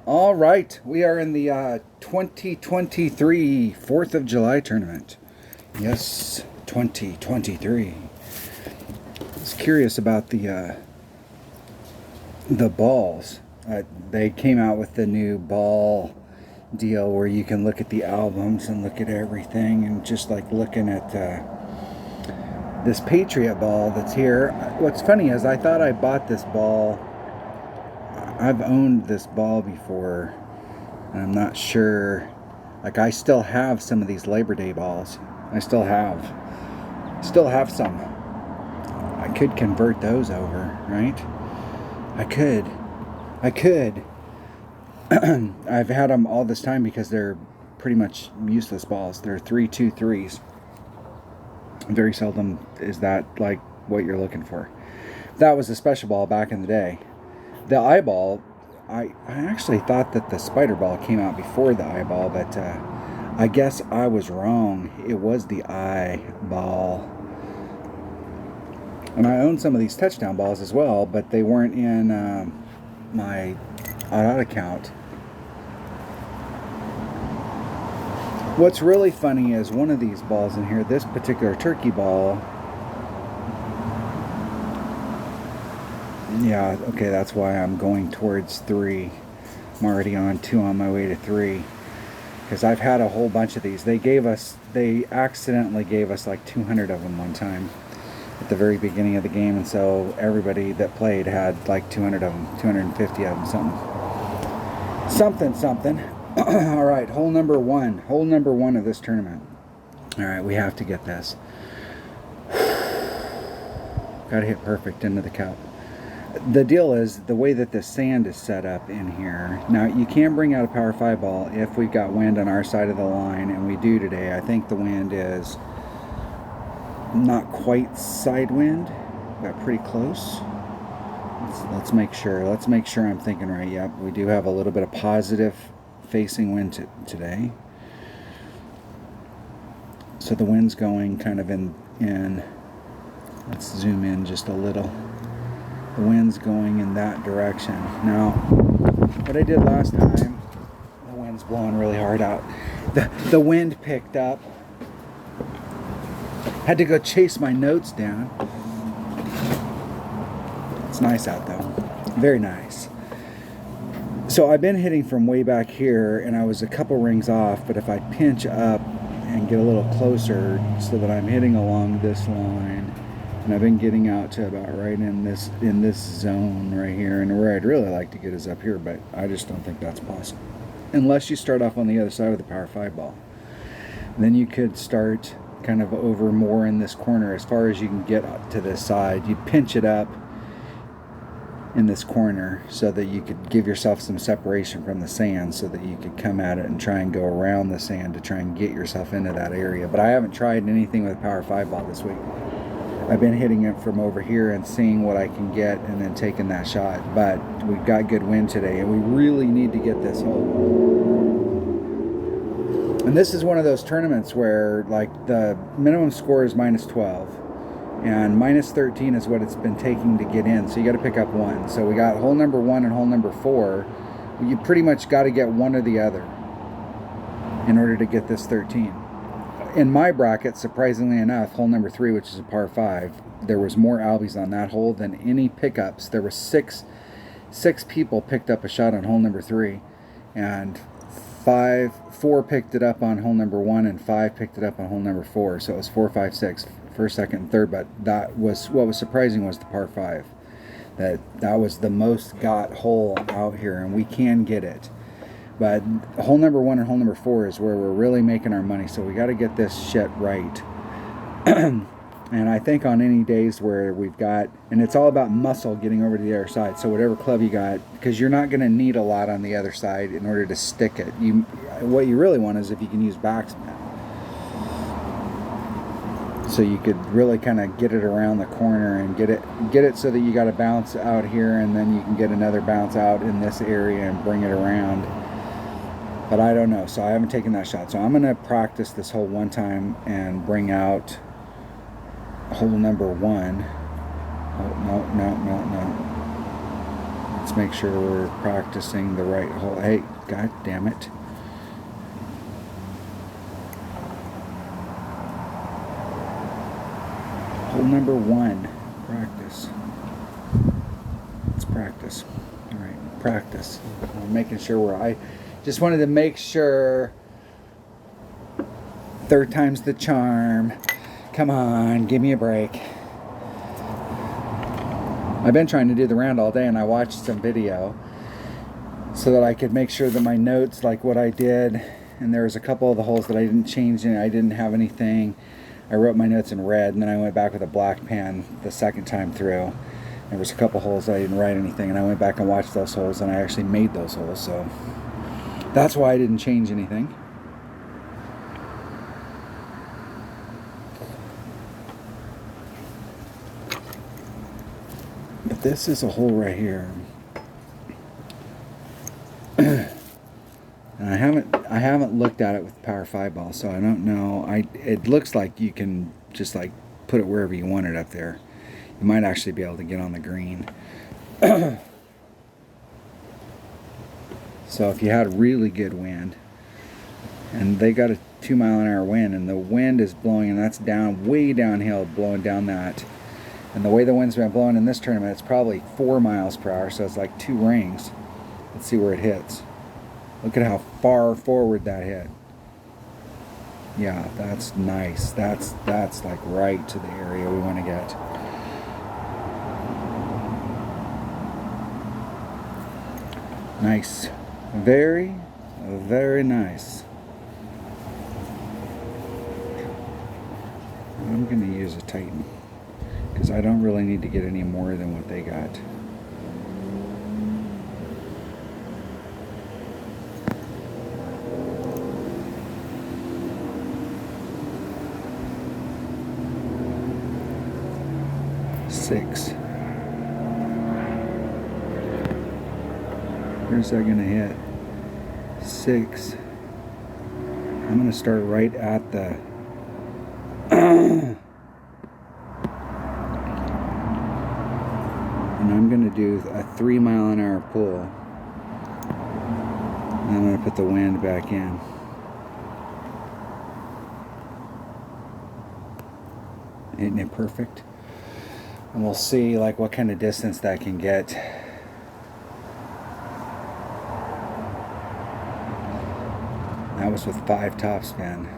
All right, we are in the 2023 4th of July tournament. Yes, 2023. I was curious about the balls. They came out with the new ball deal where you can look at the albums and look at everything, and just like looking at this Patriot ball that's here. What's funny is I thought I bought this ball. I've owned this ball before, and I'm not sure. Like, I still have some of these Labor Day balls. I still have some. I could convert those over, right? I could. I've had them all this time because they're pretty much useless balls. They're 3-2-3s. Very seldom is that like what you're looking for. That was a special ball back in the day. The eyeball, I actually thought that the spider ball came out before the eyeball, but I guess I was wrong. It was the eyeball. And I own some of these touchdown balls as well, but they weren't in my odd account. What's really funny is one of these balls in here, this particular turkey ball. Yeah, okay, that's why I'm going towards 3. I'm already on 2 on my way to 3. Because I've had a whole bunch of these. They accidentally gave us like 200 of them one time at the very beginning of the game, and so everybody that played had like 200 of them, 250 of them, something. All right, hole number one of this tournament. All right, we have to get this. Gotta hit perfect into the cup. The deal is the way that the sand is set up in here. Now, you can bring out a Power 5 ball if we've got wind on our side of the line, and we do today. I think the wind is not quite side wind, but pretty close. Let's make sure. Let's make sure I'm thinking right. Yep, we do have a little bit of positive facing wind today. So the wind's going kind of in. Let's zoom in just a little. The wind's going in that direction. Now, what I did last time, the wind's blowing really hard out. The wind picked up. Had to go chase my notes down. It's nice out though. Very nice. So I've been hitting from way back here, and I was a couple rings off, but if I pinch up and get a little closer so that I'm hitting along this line, and I've been getting out to about right in this zone right here, and where I'd really like to get is up here, but I just don't think that's possible. Unless you start off on the other side with the Power 5 ball. Then you could start kind of over more in this corner as far as you can get to this side. You pinch it up in this corner so that you could give yourself some separation from the sand so that you could come at it and try and go around the sand to try and get yourself into that area. But I haven't tried anything with a Power 5 ball this week. I've been hitting it from over here and seeing what I can get and then taking that shot. But we've got good wind today, and we really need to get this hole. And this is one of those tournaments where, like, the minimum score is -12, and -13 is what it's been taking to get in. So you got to pick up one. So we got hole number 1 and hole number 4. You pretty much got to get one or the other in order to get this 13. In my bracket, surprisingly enough, hole number 3, which is a par 5, there was more albies on that hole than any pickups. There were six people picked up a shot on hole number 3, and 4 picked it up on hole number 1, and 5 picked it up on hole number 4. So it was 4, 5, 6, first, second, and third. But that was what was surprising was the par 5. That was the most got hole out here, and we can get it. But hole number 1 and hole number 4 is where we're really making our money. So we got to get this shit right. And I think on any days where we've got, and it's all about muscle getting over to the other side. So whatever club you got, because you're not going to need a lot on the other side in order to stick it. What you really want is if you can use backsmith. So you could really kind of get it around the corner and get it so that you got to bounce out here, and then you can get another bounce out in this area and bring it around. But I don't know, so I haven't taken that shot. So I'm going to practice this hole one time and bring out hole number 1. Oh, no. Let's make sure we're practicing the right hole. Hey, god damn it. Hole number 1. Practice. Let's practice. Alright, practice. I'm making sure I just wanted to make sure. Third time's the charm. Come on, give me a break. I've been trying to do the round all day, and I watched some video so that I could make sure that my notes, like what I did, and there was a couple of the holes that I didn't change and I didn't have anything. I wrote my notes in red, and then I went back with a black pen the second time through. There was a couple holes that I didn't write anything, and I went back and watched those holes, and I actually made those holes, so that's why I didn't change anything. But this is a hole right here. And I haven't looked at it with Power 5 ball, so I don't know. It looks like you can just like put it wherever you want it up there. You might actually be able to get on the green. So if you had really good wind, and they got a 2-mile-an-hour wind, and the wind is blowing, and that's down, way downhill, blowing down that. And the way the wind's been blowing in this tournament, it's probably 4 miles per hour, so it's like 2 rings. Let's see where it hits. Look at how far forward that hit. Yeah, that's nice. That's like right to the area we want to get. Nice. Very, very nice. I'm going to use a Titan, because I don't really need to get any more than what they got. Six. Where's that going to hit? 6. I'm going to start right at the and I'm going to do a 3-mile-an-hour pull. And I'm going to put the wind back in. Isn't it perfect? And we'll see like what kind of distance that can get. That was with 5 topspin.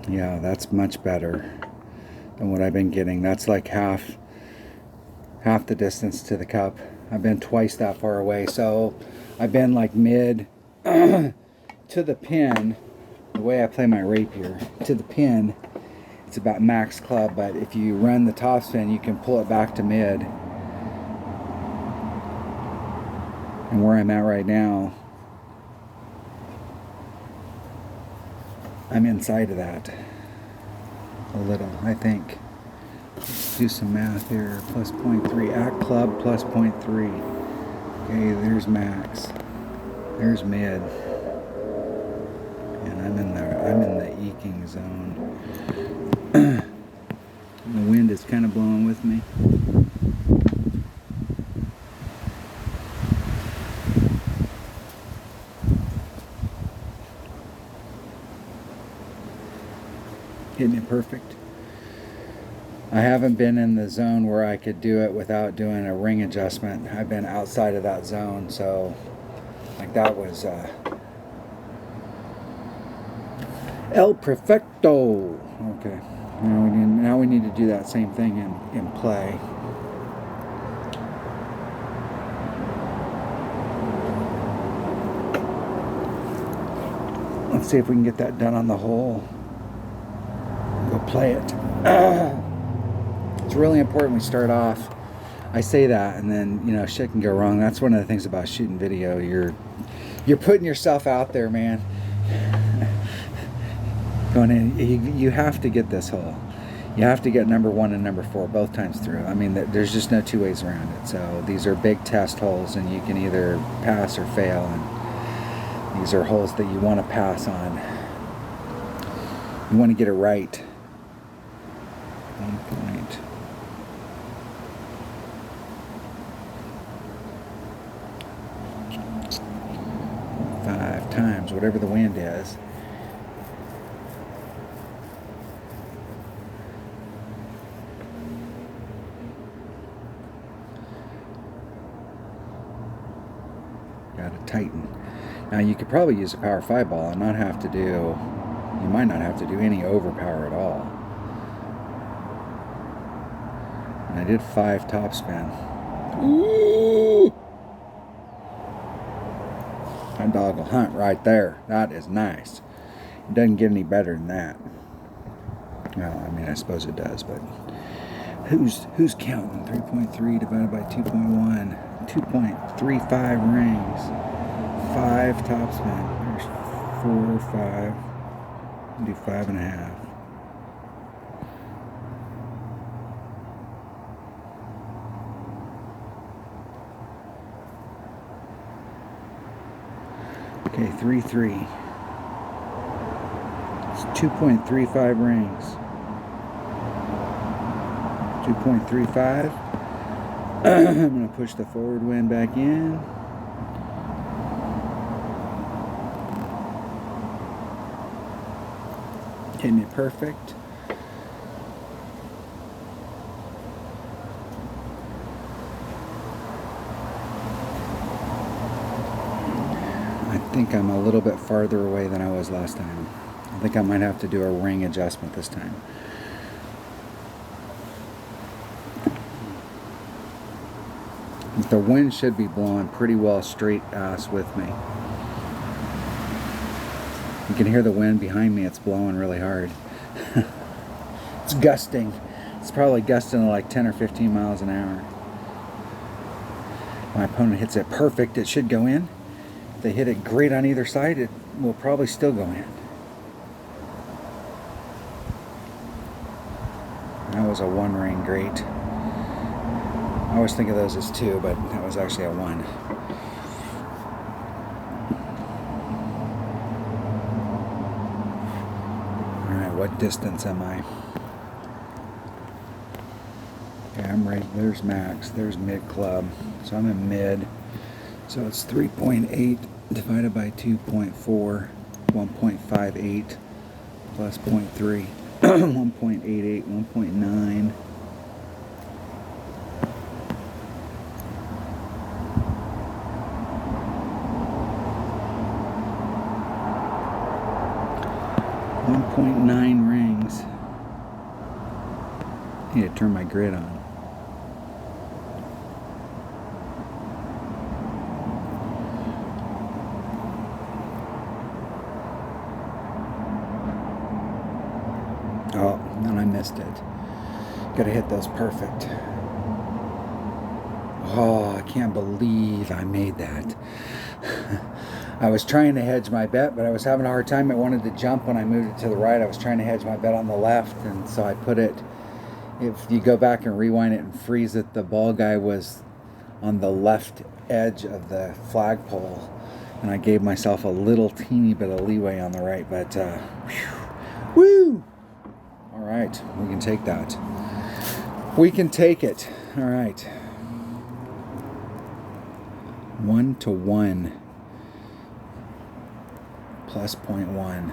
Yeah, that's much better than what I've been getting. That's like half the distance to the cup. I've been twice that far away, so I've been like mid to the pin. The way I play my rapier, to the pin, it's about max club, but if you run the topspin, you can pull it back to mid. And where I'm at right now, I'm inside of that a little, I think. Let's do some math here. Plus 0.3 at club, plus 0.3. Okay, there's max. There's mid. And I'm in the eking zone. The wind is kind of blowing with me. Hitting it perfect. I haven't been in the zone where I could do it without doing a ring adjustment. I've been outside of that zone, so like that was El Perfecto. Okay, now we need to do that same thing in play. Let's see if we can get that done on the hole. Go play it. It's really important we start off. I say that, and then shit can go wrong. That's one of the things about shooting video. You're putting yourself out there, man. Going in, you have to get this hole. You have to get number 1 and number 4 both times through. I mean, there's just no 2 ways around it. So these are big test holes, and you can either pass or fail. And these are holes that you want to pass on. You want to get it right. 1 point. times, whatever the wind is. Got to tighten. Now you could probably use a Power 5 ball and not have to do, you might not have to do any overpower at all. And I did 5 topspin. Ooh! That dog will hunt right there. That is nice. It doesn't get any better than that. Well, I mean, I suppose it does, but who's counting? 3.3 divided by 2.1. 2.35 rings. 5 topspin. There's 4, 5. Do 5.5. Okay, 3, 3. It's 2.35 rings. 2.35. I'm going to push the forward wind back in. Hitting it perfect. I think I'm a little bit farther away than I was last time. I think I might have to do a ring adjustment this time. The wind should be blowing pretty well straight ass with me. You can hear the wind behind me. It's blowing really hard. It's gusting. It's probably gusting like 10 or 15 miles an hour. My opponent hits it perfect. It should go in. If they hit it great on either side, it will probably still go in. That was a 1 ring great. I always think of those as 2, but that was actually a 1. Alright, what distance am I? Okay, I'm right, there's max, there's mid club. So I'm in mid. So it's 3.8 divided by 2.4, 1.58 plus 0.3, 1.88, 1.9. .9 rings. I need to turn my grid on. Oh, and I missed it. Gotta hit those perfect. Oh, I can't believe I made that. I was trying to hedge my bet, but I was having a hard time. It wanted to jump when I moved it to the right. I was trying to hedge my bet on the left, and so I put it, if you go back and rewind it and freeze it, the ball guy was on the left edge of the flagpole, and I gave myself a little teeny bit of leeway on the right, but woo! All right, we can take that. We can take it. All right. 1 to 1. Plus 0.1.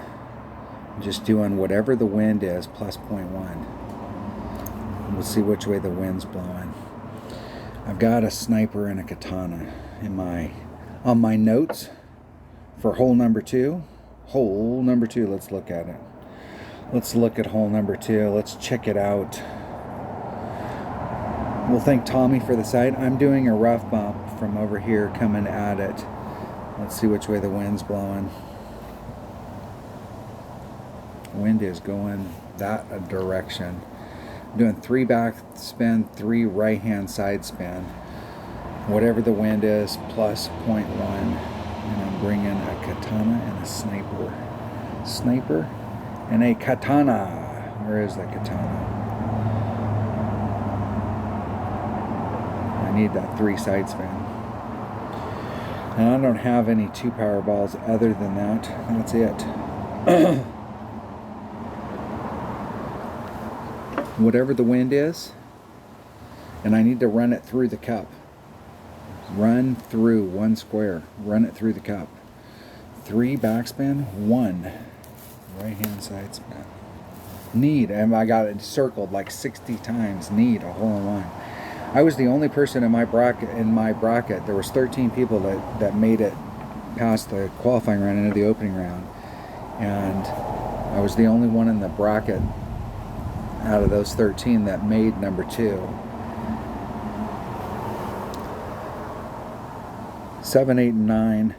Just doing whatever the wind is, plus 0.1. We'll see which way the wind's blowing. I've got a sniper and a katana in on my notes for hole number 2. Hole number 2, let's look at it. Let's look at hole number 2. Let's check it out. We'll thank Tommy for the site. I'm doing a rough bump from over here coming at it. Let's see which way the wind's blowing. Wind is going that direction. I'm doing 3 back spin, 3 right hand side spin. Whatever the wind is, plus 0.1. And I'm bringing a katana and a sniper. Sniper and a katana. Where is the katana? I need that 3 side spin. And I don't have any 2 power balls other than that. That's it. Whatever the wind is, and I need to run it through the cup. Run through 1 square. Run it through the cup. 3 backspin, 1 right hand side spin. Need, and I got it circled like 60 times. Need a hole in one. I was the only person in my bracket. There was 13 people that made it past the qualifying round into the opening round, and I was the only one in the bracket out of those 13 that made number 2. 7, 8, and 9.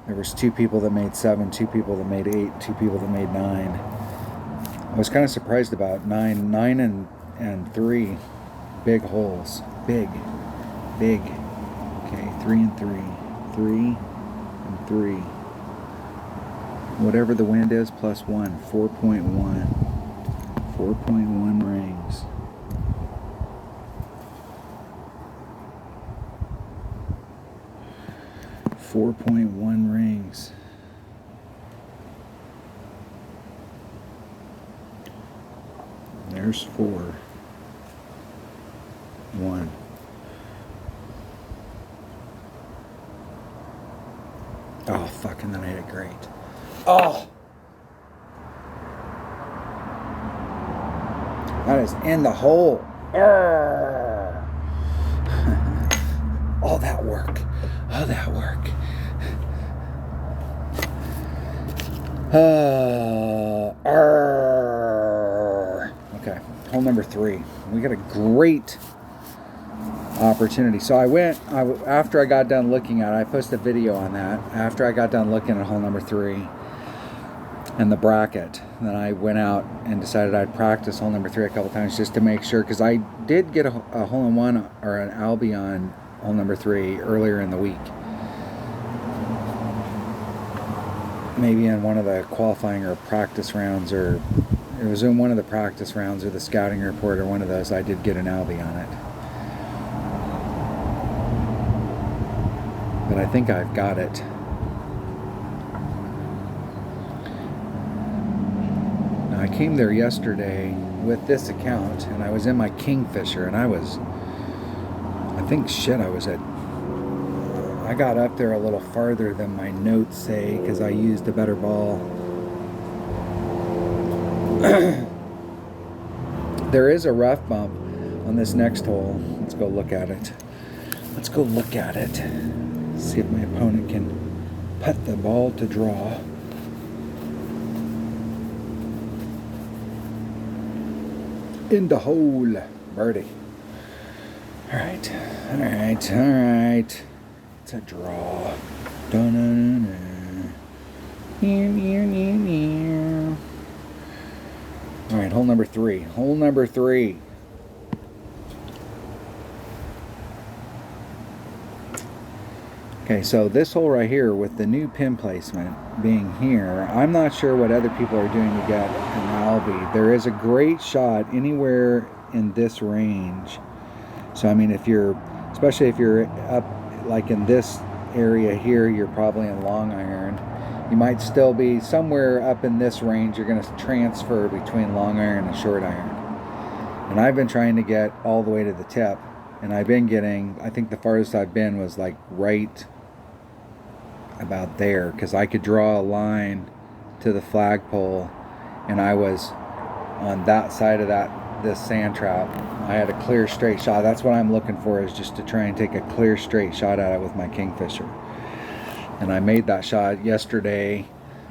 There was 2 people that made 7, 2 people that made 8, 2 people that made 9. I was kind of surprised about 9. 9 and 3. Big holes. Big. Okay, 3 and 3. 3 and 3. Whatever the wind is, plus 1. 4.1. 4.1 rings. .1 rings. There's 4. 1. Oh, fuck, and then I hit it great. Oh! That is in the hole. All that work. All that work. Okay, hole number 3. We got a great opportunity. So after I got done looking at it, I posted a video on that. After I got done looking at hole number 3 and the bracket, then I went out and decided I'd practice hole number 3 a couple times just to make sure, because I did get a hole in one or an Albie on hole number 3 earlier in the week. Maybe in one of the qualifying or practice rounds, or it was in one of the practice rounds or the scouting report or one of those, I did get an Albie on it. But I think I've got it. Now, I came there yesterday with this account, and I was in my Kingfisher, and I got up there a little farther than my notes say because I used a better ball. There is a rough bump on this next hole. Let's go look at it. See if my opponent can putt the ball to draw. In the hole. Birdie. Alright. It's a draw. Da-na-na-na. Alright, hole number 3. Okay, so this hole right here with the new pin placement being here, I'm not sure what other people are doing to get an Albie. There is a great shot anywhere in this range. So I mean, especially if you're up like in this area here, you're probably in long iron. You might still be somewhere up in this range. You're going to transfer between long iron and short iron. And I've been trying to get all the way to the tip. And I've been getting, I think the farthest I've been was like right about there, because I could draw a line to the flagpole, and I was on that side of this sand trap. I had a clear straight shot. That's what I'm looking for, is just to try and take a clear straight shot at it with my Kingfisher. And I made that shot yesterday.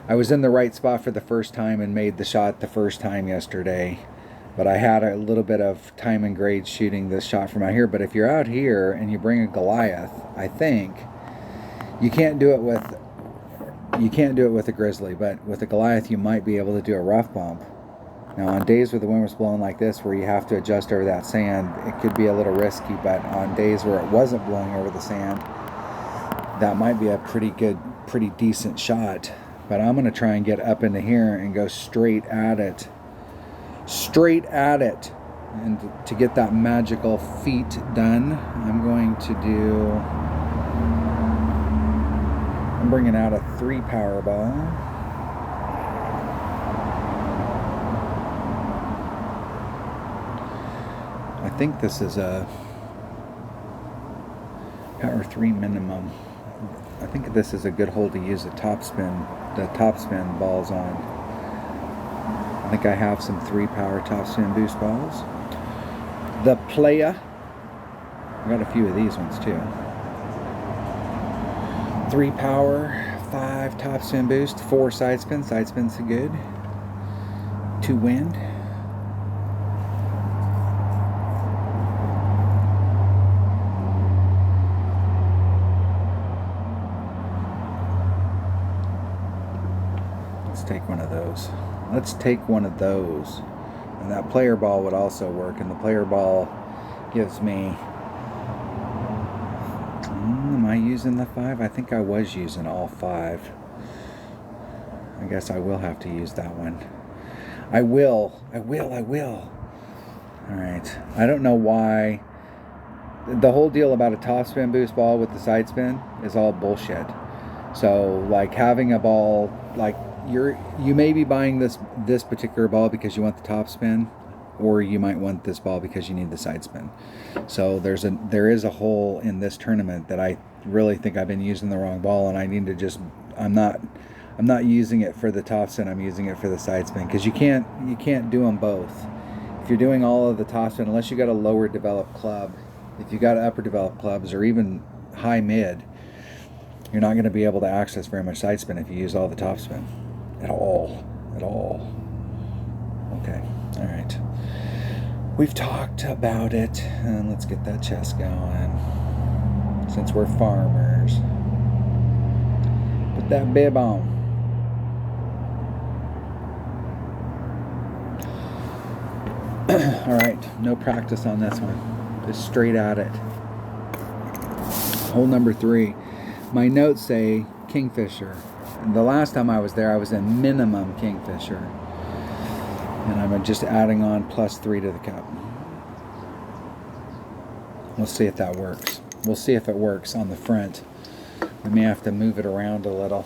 I was in the right spot for the first time and made the shot the first time yesterday. But I had a little bit of time and grade shooting this shot from out here. But if you're out here and you bring a Goliath, I think you can't do it with a Grizzly, but with a Goliath you might be able to do a rough bump. Now on days where the wind was blowing like this, where you have to adjust over that sand, it could be a little risky. But on days where it wasn't blowing over the sand, that might be a pretty decent shot. But I'm going to try and get up into here and go straight at it, and to get that magical feat done, I'm bringing out a 3 Powerball. I think this is a Power 3 minimum. I think this is a good hole to use the topspin balls on. I think I have some 3-power topspin boost balls. The Playa. I got a few of these ones too. 3-power, 5 topspin boost, 4 side spin. Side spins are good. 2 wind. Let's take one of those. Let's take one of those. And that player ball would also work. And the player ball gives me... am I using the 5? I think I was using all 5. I guess I will have to use that one. I will. Alright. I don't know why. The whole deal about a topspin boost ball with the side spin is all bullshit. So, like, having a ball, like, you may be buying this particular ball because you want the top spin, or you might want this ball because you need the side spin. So there is a hole in this tournament that I really think I've been using the wrong ball, and I need to just I'm not using it for the top spin. I'm using it for the side spin, because you can't do them both. If you're doing all of the top spin, unless you got a lower developed club, if you got upper developed clubs or even high mid, you're not going to be able to access very much side spin if you use all the top spin at all. Okay, all right. We've talked about it, and let's get that chest going. Since we're farmers, put that bib on. All right, no practice on this one. Just straight at it. Hole number 3. My notes say Kingfisher. And the last time I was there, I was in minimum Kingfisher. And I'm just adding on +3 to the cup. We'll see if that works. We'll see if it works on the front. We may have to move it around a little.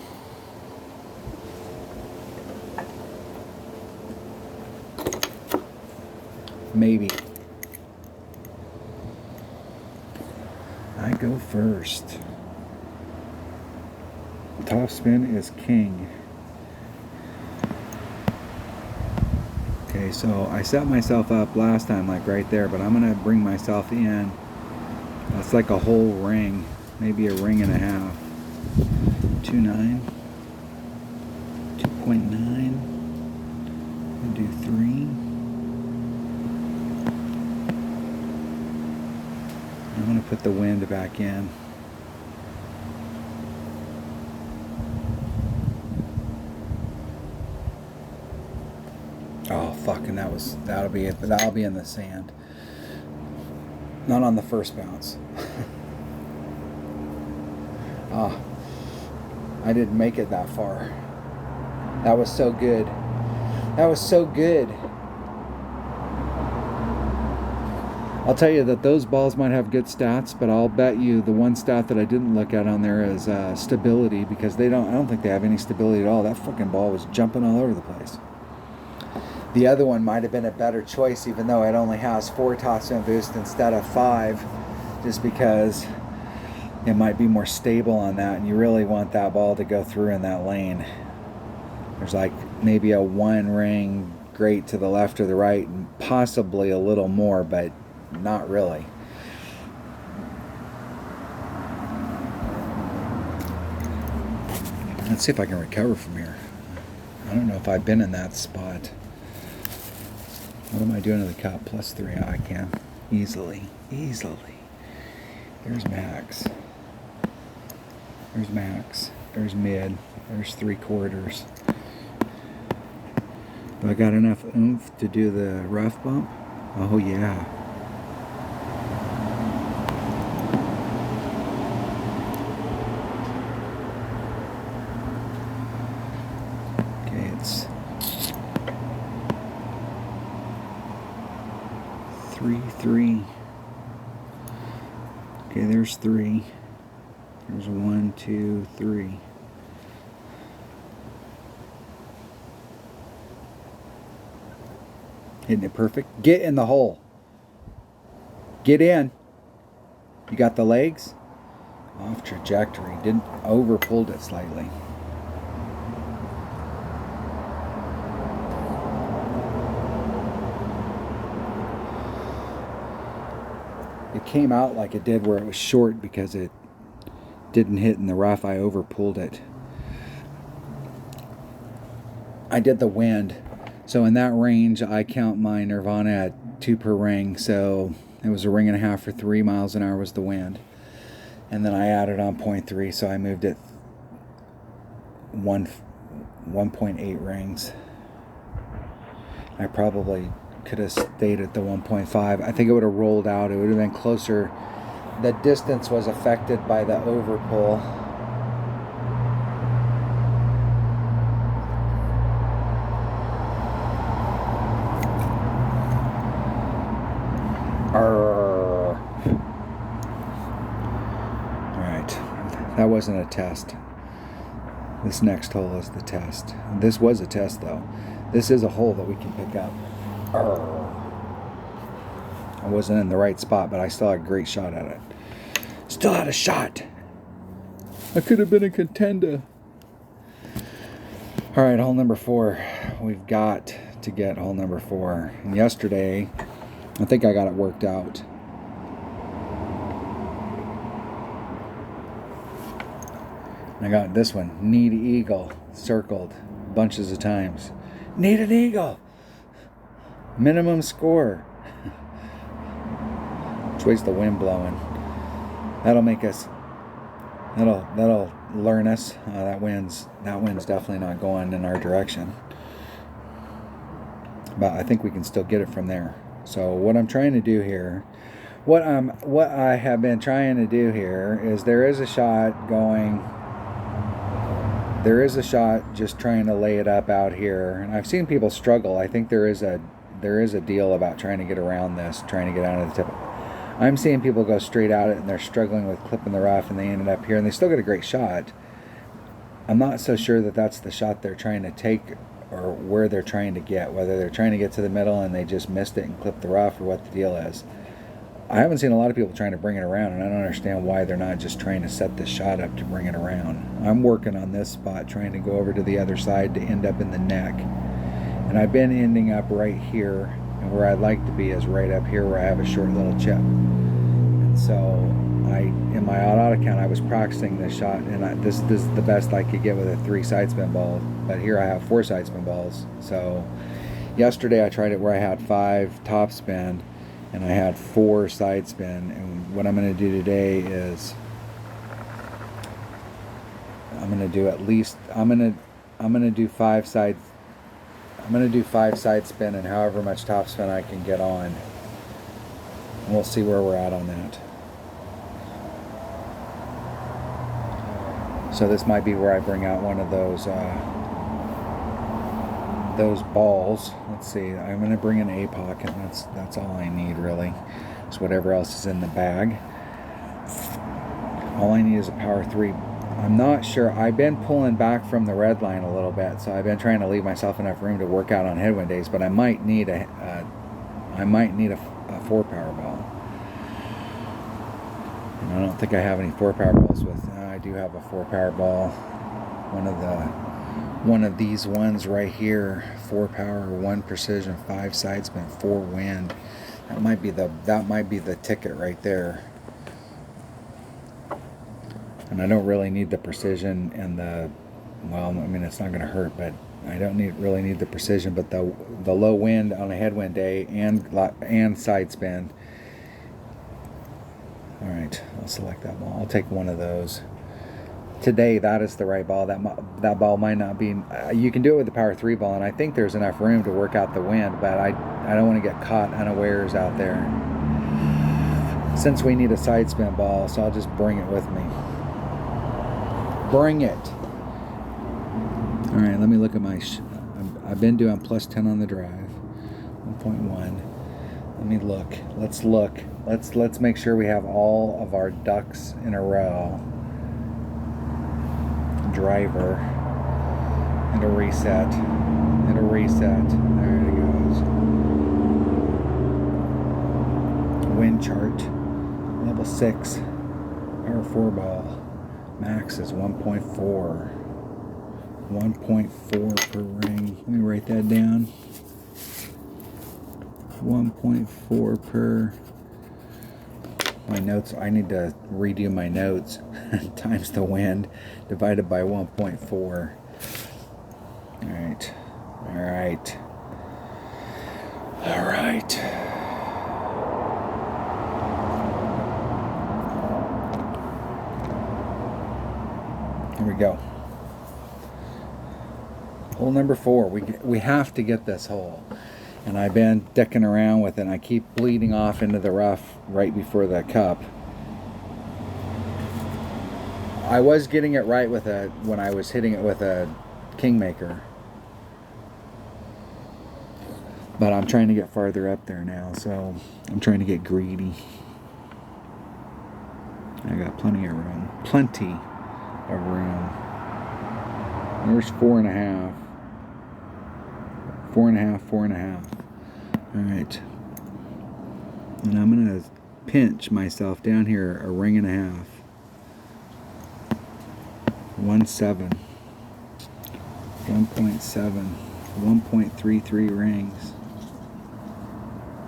Maybe. I go first. Top spin is king. Okay, so I set myself up last time like right there, but I'm gonna bring myself in. That's like a whole ring, maybe a ring and a half. 2.9, 2.9, and do 3. I'm gonna put the wind back in. Oh fuck, and that'll be it, but that'll be in the sand. Not on the first bounce. I didn't make it that far. That was so good. That was so good. I'll tell you that those balls might have good stats, but I'll bet you the one stat that I didn't look at on there is stability, because I don't think they have any stability at all. That fucking ball was jumping all over the place. The other one might have been a better choice, even though it only has 4 topspin boost instead of 5, just because it might be more stable on that, and you really want that ball to go through in that lane. There's like maybe a 1 ring great to the left or the right, and possibly a little more, but not really. Let's see if I can recover from here. I don't know if I've been in that spot. What am I doing to the cup? +3. Oh, I can. Easily. There's max. There's max. There's mid. There's 3/4. Do I got enough oomph to do the rough bump? Oh yeah. Okay, it's 3. Okay, there's 3. There's 1, 2, 3. Isn't it perfect? Get in the hole. Get in. You got the legs? Off trajectory. Didn't over pulled it slightly. It came out like it did where it was short because it didn't hit in the rough. I over pulled it. I did the wind. So in that range, I count my Nirvana at 2 per ring. So it was a ring and a half for 3 miles an hour was the wind. And then I added on 0.3, so I moved it 1.8 rings. I probably could have stayed at the 1.5. I think it would have rolled out. It would have been closer. The distance was affected by the overpull. Alright, that wasn't a test. This next hole is the test. This was a test though. This is a hole that we can pick up. I wasn't in the right spot, but I still had a great shot at it. Still had a shot. I could have been a contender. Alright, hole number 4. We've got to get hole number 4. And yesterday, I think I got it worked out. I got this one, need eagle, circled bunches of times. Need an eagle. Minimum score. Which way's the wind blowing? That'll make us. That'll learn us. That wind's definitely not going in our direction. But I think we can still get it from there. So what I'm trying to do here, what I have been trying to do here is there is a shot going. There is a shot just trying to lay it up out here, and I've seen people struggle. I think there is a deal about trying to get around this, trying to get out of the tip. I'm seeing people go straight at it and they're struggling with clipping the rough, and they ended up here and they still get a great shot. I'm not so sure that that's the shot they're trying to take or where they're trying to get, whether they're trying to get to the middle and they just missed it and clipped the rough, or what the deal is. I haven't seen a lot of people trying to bring it around, and I don't understand why they're not just trying to set this shot up to bring it around. I'm working on this spot, trying to go over to the other side to end up in the neck. And I've been ending up right here, and where I'd like to be is right up here where I have a short little chip. And so in my auto count, I was practicing this shot, and this is the best I could get with a 3 side spin ball. But here I have 4 side spin balls. So yesterday I tried it where I had 5 top spin, and I had 4 side spin. And what I'm going to do today is I'm going to do at least I'm going to do 5 side. I'm going to do 5 side spin and however much top spin I can get on. And we'll see where we're at on that. So this might be where I bring out one of those balls. Let's see. I'm going to bring an APOC, and that's all I need really. It's whatever else is in the bag. All I need is a power 3. I'm not sure. I've been pulling back from the red line a little bit, so I've been trying to leave myself enough room to work out on headwind days. But I might need a 4 power ball. And I don't think I have any 4 power balls with. I do have a 4 power ball. One of these ones right here. 4 power, 1 precision, 5 side spin, 4 wind. That might be the ticket right there. And I don't really need the precision and it's not going to hurt, but I don't really need the precision, but the low wind on a headwind day and side spin. All right, I'll select that ball. I'll take one of those. Today, that is the right ball. That ball might not be. You can do it with the power 3 ball, and I think there's enough room to work out the wind, but I don't want to get caught unawares out there. Since we need a side spin ball, so I'll just bring it with me. Bring it. All right, let me look at my. I've been doing plus 10 on the drive. 1.1. Let me look. Let's look. Let's make sure we have all of our ducks in a row. Driver and a reset and a reset. There it goes. Wind chart level 6. Power 4 ball. Max is 1.4. 1.4 per ring. Let me write that down. 1.4 per. My notes, I need to redo my notes. Times the wind divided by 1.4. Alright. Alright. Alright. Here we go. Hole number 4. We have to get this hole. And I've been dicking around with it, and I keep bleeding off into the rough right before the cup. I was getting it right with when I was hitting it with a Kingmaker. But I'm trying to get farther up there now, so I'm trying to get greedy. I got plenty of room. Plenty of room. There's 4.5. 4.5, 4.5. Alright. And I'm going to pinch myself down here a ring and a half. 1.7. 1.7. 1.33 rings.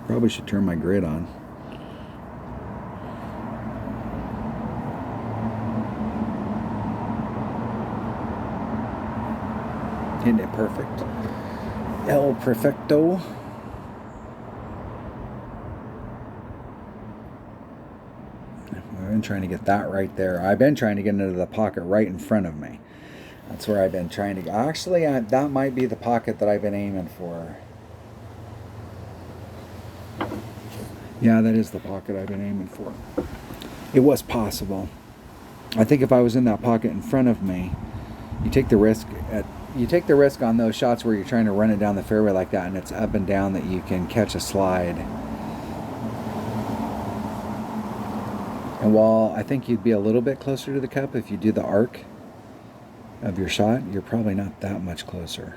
Probably should turn my grid on. Isn't it perfect? El Perfecto. I've been trying to get that right there. I've been trying to get into the pocket right in front of me. That's where I've been trying to go. Actually, that might be the pocket that I've been aiming for. Yeah, that is the pocket I've been aiming for. It was possible. I think if I was in that pocket in front of me, you take the risk on those shots where you're trying to run it down the fairway like that and it's up and down, that you can catch a slide. And while I think you'd be a little bit closer to the cup if you do the arc of your shot, you're probably not that much closer.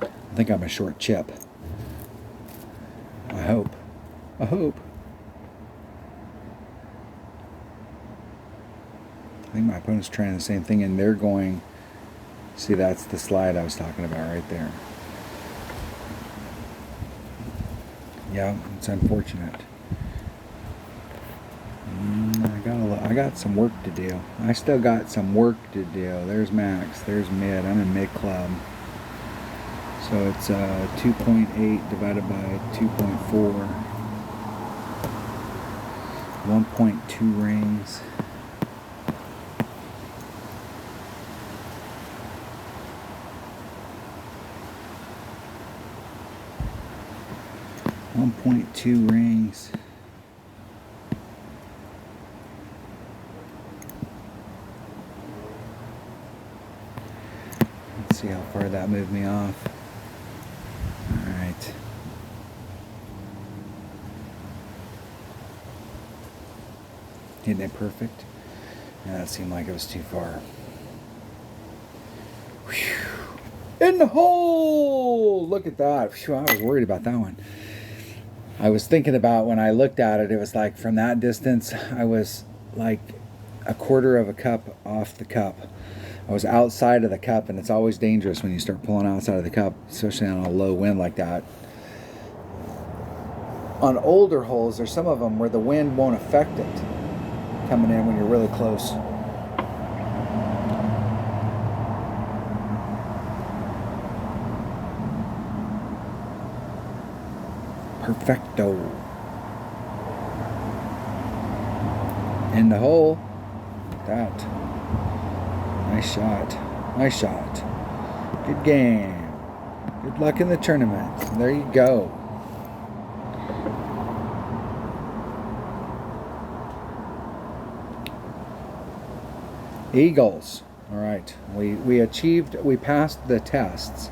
I think I'm a short chip. I hope. I hope. I think my opponent's trying the same thing, and they're going. See, that's the slide I was talking about right there. Yeah, it's unfortunate. I got some work to do. I still got some work to do. There's max. There's mid. I'm in mid club. So it's 2.8 divided by 2.4. 1.2 rings. .2 rings. Let's see how far that moved me off. All right. Isn't it perfect? Yeah, that seemed like it was too far. Whew. In the hole! Look at that. Whew, I was worried about that one. I was thinking about when I looked at it, it was like from that distance, I was like a quarter of a cup off the cup. I was outside of the cup, and it's always dangerous when you start pulling outside of the cup, especially on a low wind like that. On older holes, there's some of them where the wind won't affect it coming in when you're really close. Perfecto. In the hole. That. Nice shot. Nice shot. Good game. Good luck in the tournament. There you go. Eagles. All right. We passed the tests.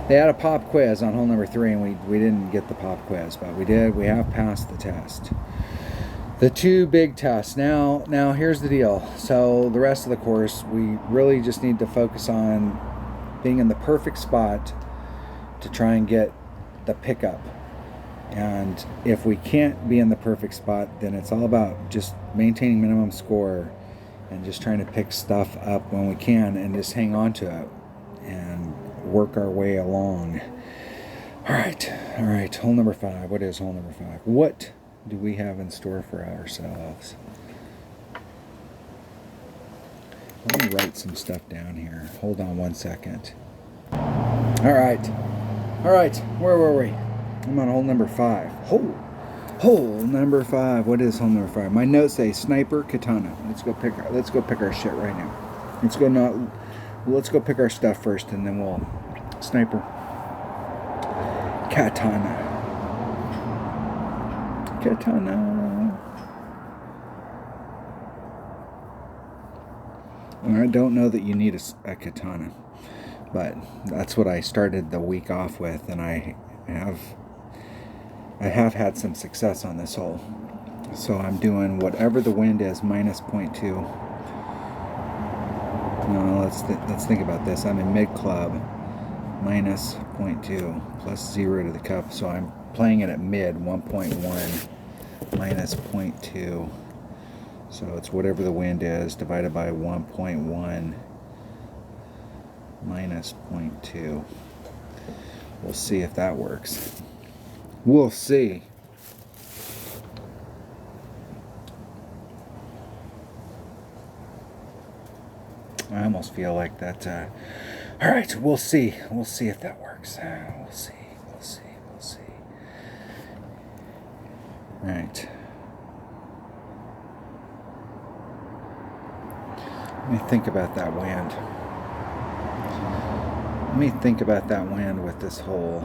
They had a pop quiz on hole number 3, and we didn't get the pop quiz, but we did. We have passed the test. The 2 big tests. Now here's the deal. So the rest of the course, we really just need to focus on being in the perfect spot to try and get the pickup. And if we can't be in the perfect spot, then it's all about just maintaining minimum score and just trying to pick stuff up when we can and just hang on to it and work our way along. All right, hole number 5. What is hole number 5? What do we have in store for ourselves? Let me write some stuff down here. Hold on one second. All right, where were we? I'm on hole number 5. Hole number 5. What is hole number 5? My notes say sniper katana. Let's go pick our shit right now. Let's go pick our stuff first, and then we'll sniper katana. And I don't know that you need a katana, but that's what I started the week off with, and I have had some success on this hole. So I'm doing whatever the wind is minus 0.2. No, let's think about this. I'm in mid club, minus 0.2 plus 0 to the cup. So I'm playing it at mid 1.1 minus 0.2. So it's whatever the wind is divided by 1.1 minus 0.2. We'll see if that works. We'll see. I almost feel like that. All right, we'll see. We'll see if that works. We'll see. All right. Let me think about that wind. With this hole.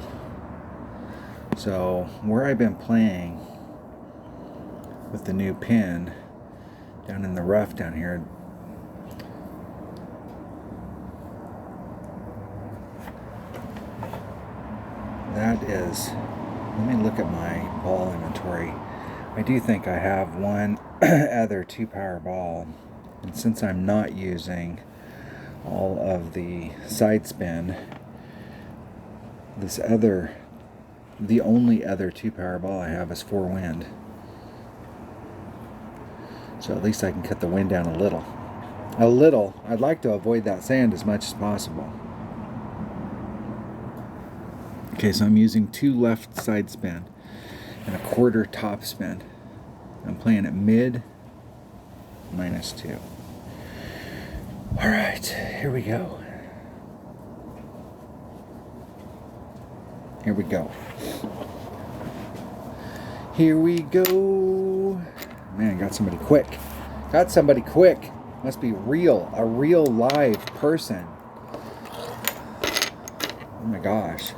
So where I've been playing with the new pin down in the rough down here, that is, let me look at my ball inventory. I do think I have one other 2-power ball, and since I'm not using all of the side spin, the only other 2-power ball I have is 4 wind. So at least I can cut the wind down a little. I'd like to avoid that sand as much as possible. Okay, so I'm using 2 left side spin and a 1/4 top spin. I'm playing at mid minus 2. All right, here we go. Here we go. Man, got somebody quick. Must be real, a real live person. Oh my gosh.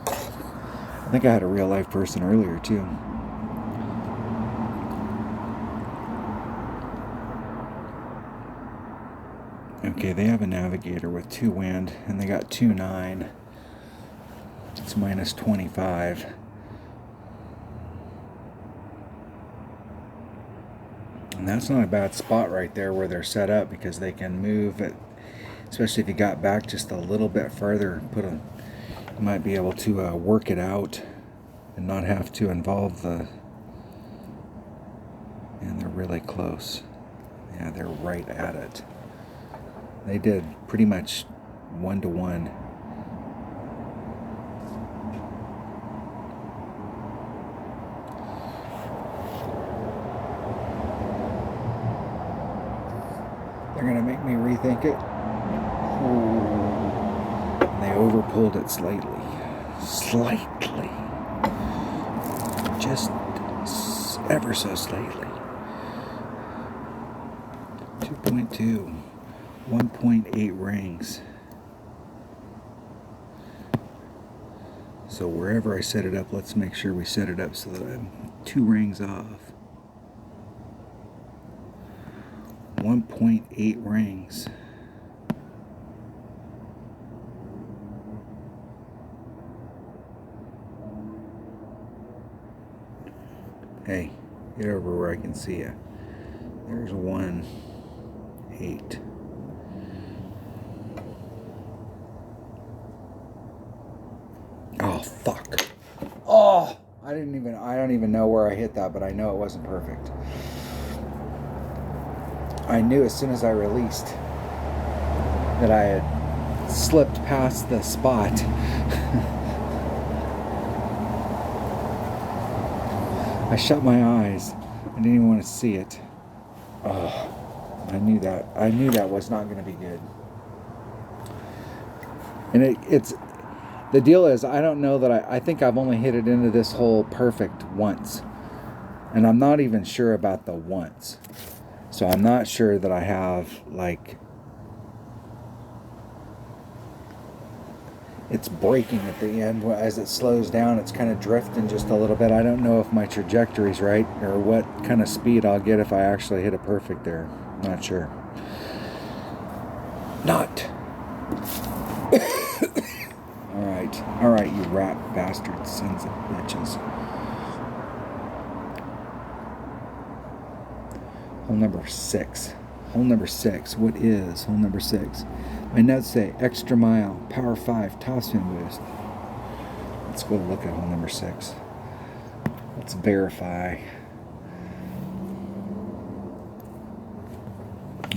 I think I had a real life person earlier too. Okay, they have a navigator with 2 wind, and they got 2.9. It's minus 25. And that's not a bad spot right there where they're set up, because they can move it, especially if you got back just a little bit further. You might be able to work it out and not have to involve the. And they're really close. Yeah, they're right at it. They did pretty much 1-to-1. They're going to make me rethink it. And they overpulled it slightly. Just ever so slightly. 2.2. 1.8 rings. So wherever I set it up, let's make sure we set it up so that I'm 2 rings off. 1.8 rings. Hey, get over where I can see you. There's 1.8. Oh, Fuck. Oh, I don't even know where I hit that, but I know it wasn't perfect. I knew as soon as I released that I had slipped past the spot. I shut my eyes. I didn't even want to see it. Oh, I knew that was not going to be good. And it's the deal is, I don't know that I think I've only hit it into this hole perfect once. And I'm not even sure about the once. So I'm not sure that I have, like, it's breaking at the end. As it slows down, it's kind of drifting just a little bit. I don't know if my trajectory's right or what kind of speed I'll get if I actually hit it perfect there. Not sure. Not. All right, you rat bastards, sons of bitches. Hole number 6. Hole number 6. What is hole number 6? My notes say extra mile, power 5, topspin boost. Let's go look at hole number 6. Let's verify.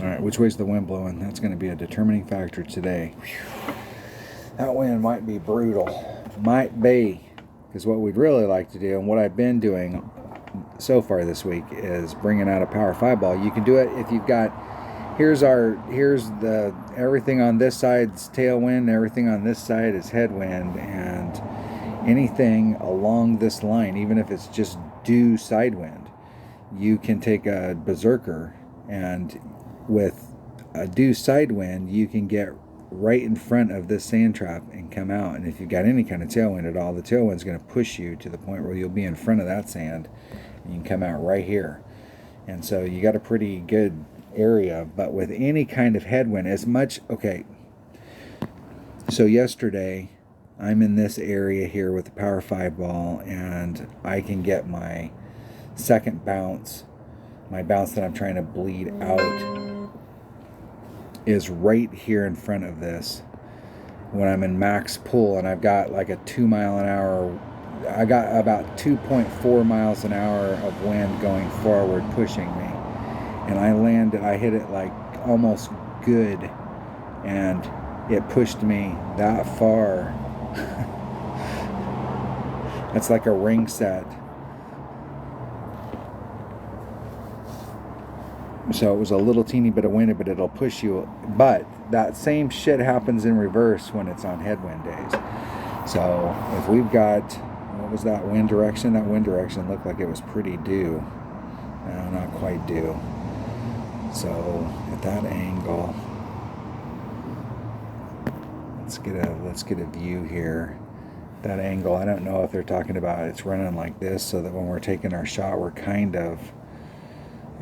All right, which way's the wind blowing? That's going to be a determining factor today. Whew. That wind might be brutal. Might be. Because what we'd really like to do, and what I've been doing so far this week, is bringing out a power 5 ball. You can do it if you've got, here's the everything on this side's tailwind, everything on this side is headwind, and anything along this line, even if it's just due sidewind, you can take a berserker, and with a due sidewind, you can get right in front of this sand trap and come out. And if you've got any kind of tailwind at all, the tailwind's going to push you to the point where you'll be in front of that sand, and you can come out right here. And so you got a pretty good area. But with any kind of headwind, okay, so yesterday I'm in this area here with the power 5 ball, and I can get my second bounce, my bounce that I'm trying to bleed out is right here in front of this when I'm in max pull, and I've got like a 2 mile an hour, I got about 2.4 miles an hour of wind going forward pushing me, and I hit it like almost good, and it pushed me that far. That's like a ring set. So it was a little teeny bit of wind, but it'll push you. But that same shit happens in reverse when it's on headwind days. So if we've got, what was that wind direction? That wind direction looked like it was pretty due. No, not quite due. So at that angle, let's get a view here. That angle, I don't know if they're talking about it's running like this, so that when we're taking our shot, we're kind of.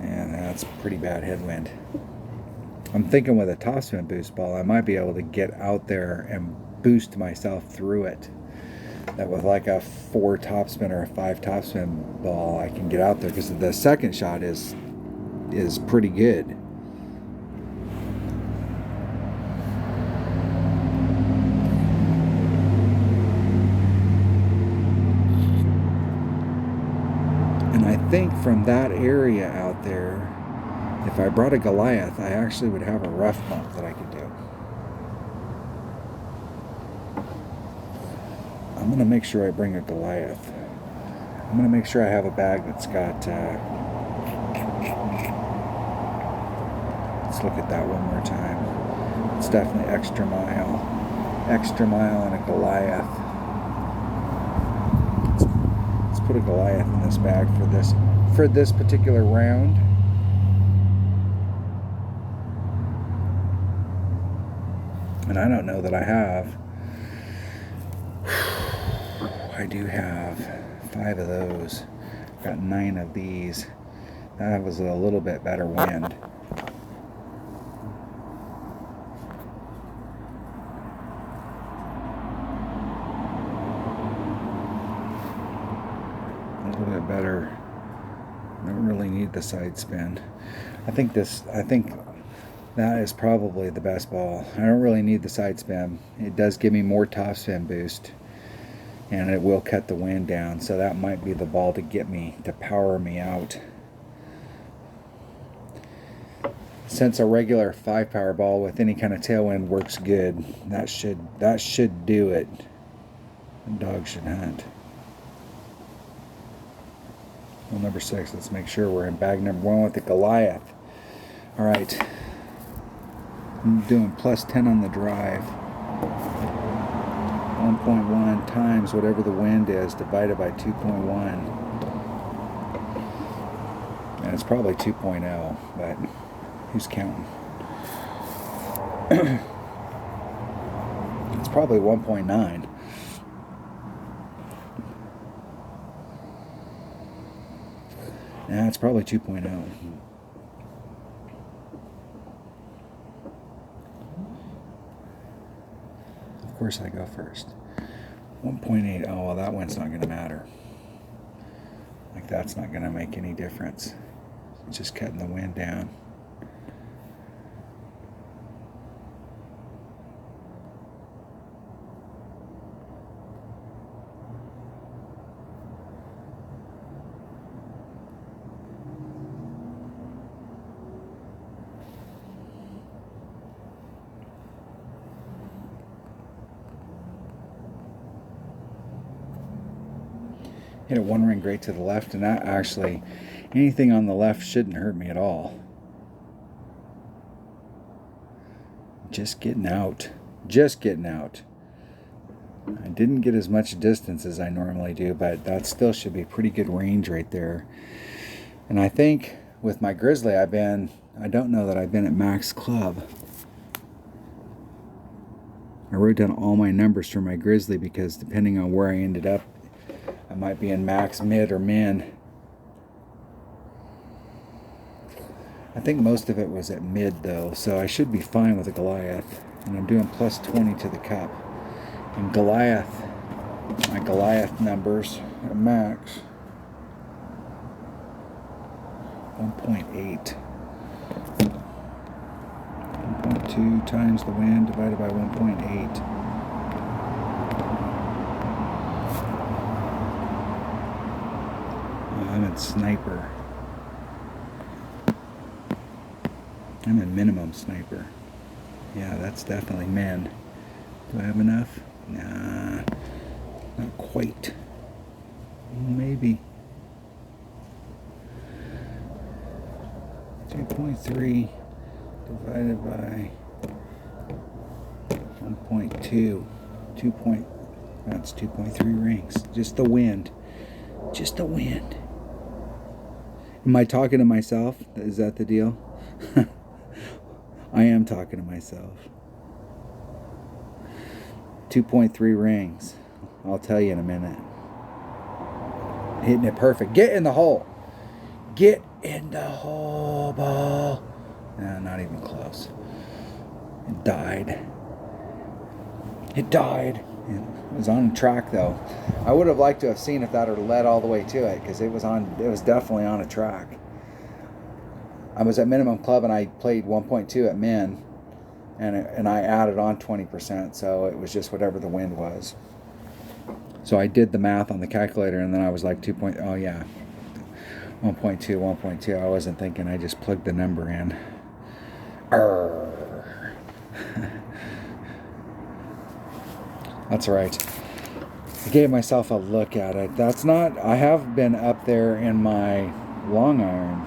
And that's pretty bad headwind. I'm thinking with a topspin boost ball, I might be able to get out there and boost myself through it. That with like a 4 topspin or a 5 topspin ball, I can get out there, because the second shot is pretty good. And I think from that area out there, if I brought a Goliath, I actually would have a rough bump that I could do. I'm going to make sure I bring a Goliath. I'm going to make sure I have a bag that's got, let's look at that one more time. It's definitely extra mile and a Goliath. Let's put a Goliath in this bag for this particular round. And I don't know that I have. I do have 5 of those. Got 9 of these. That was a little bit better wind. A little bit better. Don't really need the side spin. I think that is probably the best ball. I don't really need the side spin. It does give me more top spin boost. and it will cut the wind down. So that might be the ball to get me, to power me out. Since a regular 5-power ball with any kind of tailwind works good, that should do it. The dog should hunt. Well, number 6, let's make sure we're in bag number 1 with the Goliath. All right, I'm doing plus 10 on the drive. 1.1 times whatever the wind is divided by 2.1. And it's probably 2.0, but who's counting? It's probably 1.9. Yeah, it's probably 2.0. Of course I go first. 1.8. Oh, well, that one's not going to matter. Like, that's not going to make any difference. It's just cutting the wind down. Hit a 1 ring great to the left, and that actually, anything on the left shouldn't hurt me at all. Just getting out. Just getting out. I didn't get as much distance as I normally do, but that still should be pretty good range right there. And I think with my Grizzly, I don't know that I've been at max club. I wrote down all my numbers for my Grizzly because depending on where I ended up, I might be in max, mid, or min. I think most of it was at mid though, so I should be fine with a Goliath. And I'm doing plus 20 to the cup. And Goliath, my Goliath numbers at max, 1.8. 1.2 times the wind divided by 1.8. I'm in sniper. I'm in minimum sniper. Yeah, that's definitely min. Do I have enough? Nah, not quite. Maybe. 2.3 divided by 1.2. That's 2.3 rings. Just the wind. Just the wind. Am I talking to myself? Is that the deal? I am talking to myself. 2.3 rings. I'll tell you in a minute. Hitting it perfect. Get in the hole. Get in the hole, ball. No, not even close. It died. It died. It was on track though. I would have liked to have seen if that had led all the way to it, because it was definitely on a track. I was at minimum club and I played 1.2 at min, and I added on 20%, so it was just whatever the wind was. So I did the math on the calculator, and then I was like 2. Oh yeah, 1.2. I wasn't thinking. I just plugged the number in. That's right. I gave myself a look at it. That's not. I have been up there in my long iron,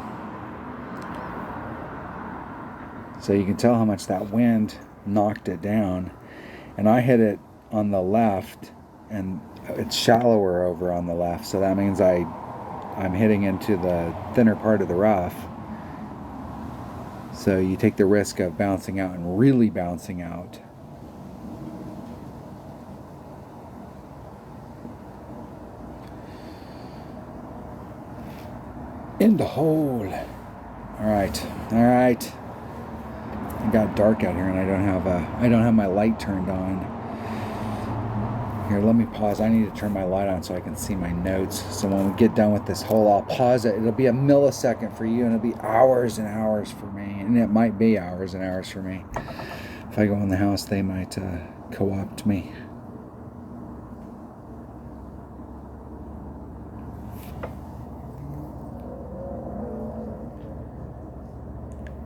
so you can tell how much that wind knocked it down. And I hit it on the left, and it's shallower over on the left, so that means I'm hitting into the thinner part of the rough. So you take the risk of bouncing out and really bouncing out. In the hole. All right. It got dark out here, and I don't have my light turned on. Here, let me pause. I need to turn my light on so I can see my notes. So when we get done with this hole, I'll pause it. It'll be a millisecond for you, and it'll be hours and hours for me. And it might be hours and hours for me. If I go in the house, they might co-opt me.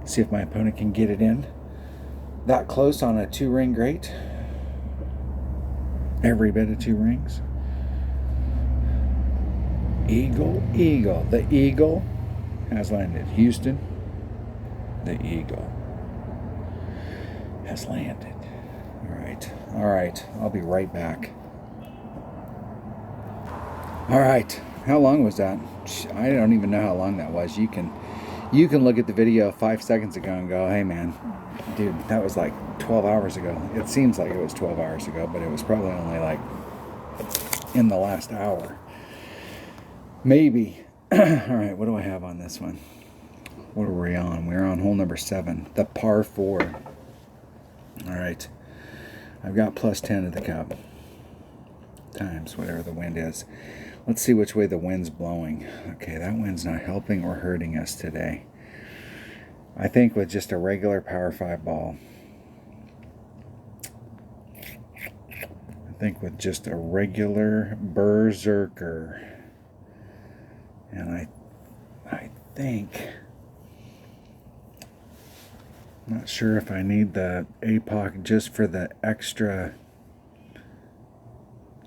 See if my opponent can get it in that close on a 2-ring grate. Every bit of 2 rings. Eagle, eagle. The eagle has landed. Houston, the eagle has landed. All right. I'll be right back. All right. How long was that? I don't even know how long that was. You can look at the video 5 seconds ago and go, hey man, dude, that was like 12 hours ago. It seems like it was 12 hours ago, but it was probably only like in the last hour. Maybe. All right, what do I have on this one? What are we on? We're on hole number 7, the par 4. All right. I've got plus 10 at the cup. Times whatever the wind is. Let's see which way the wind's blowing. Okay, that wind's not helping or hurting us today. I think with just a regular Power 5 ball. I think with just a regular Berserker. And I think, I'm not sure if I need the APOC just for the extra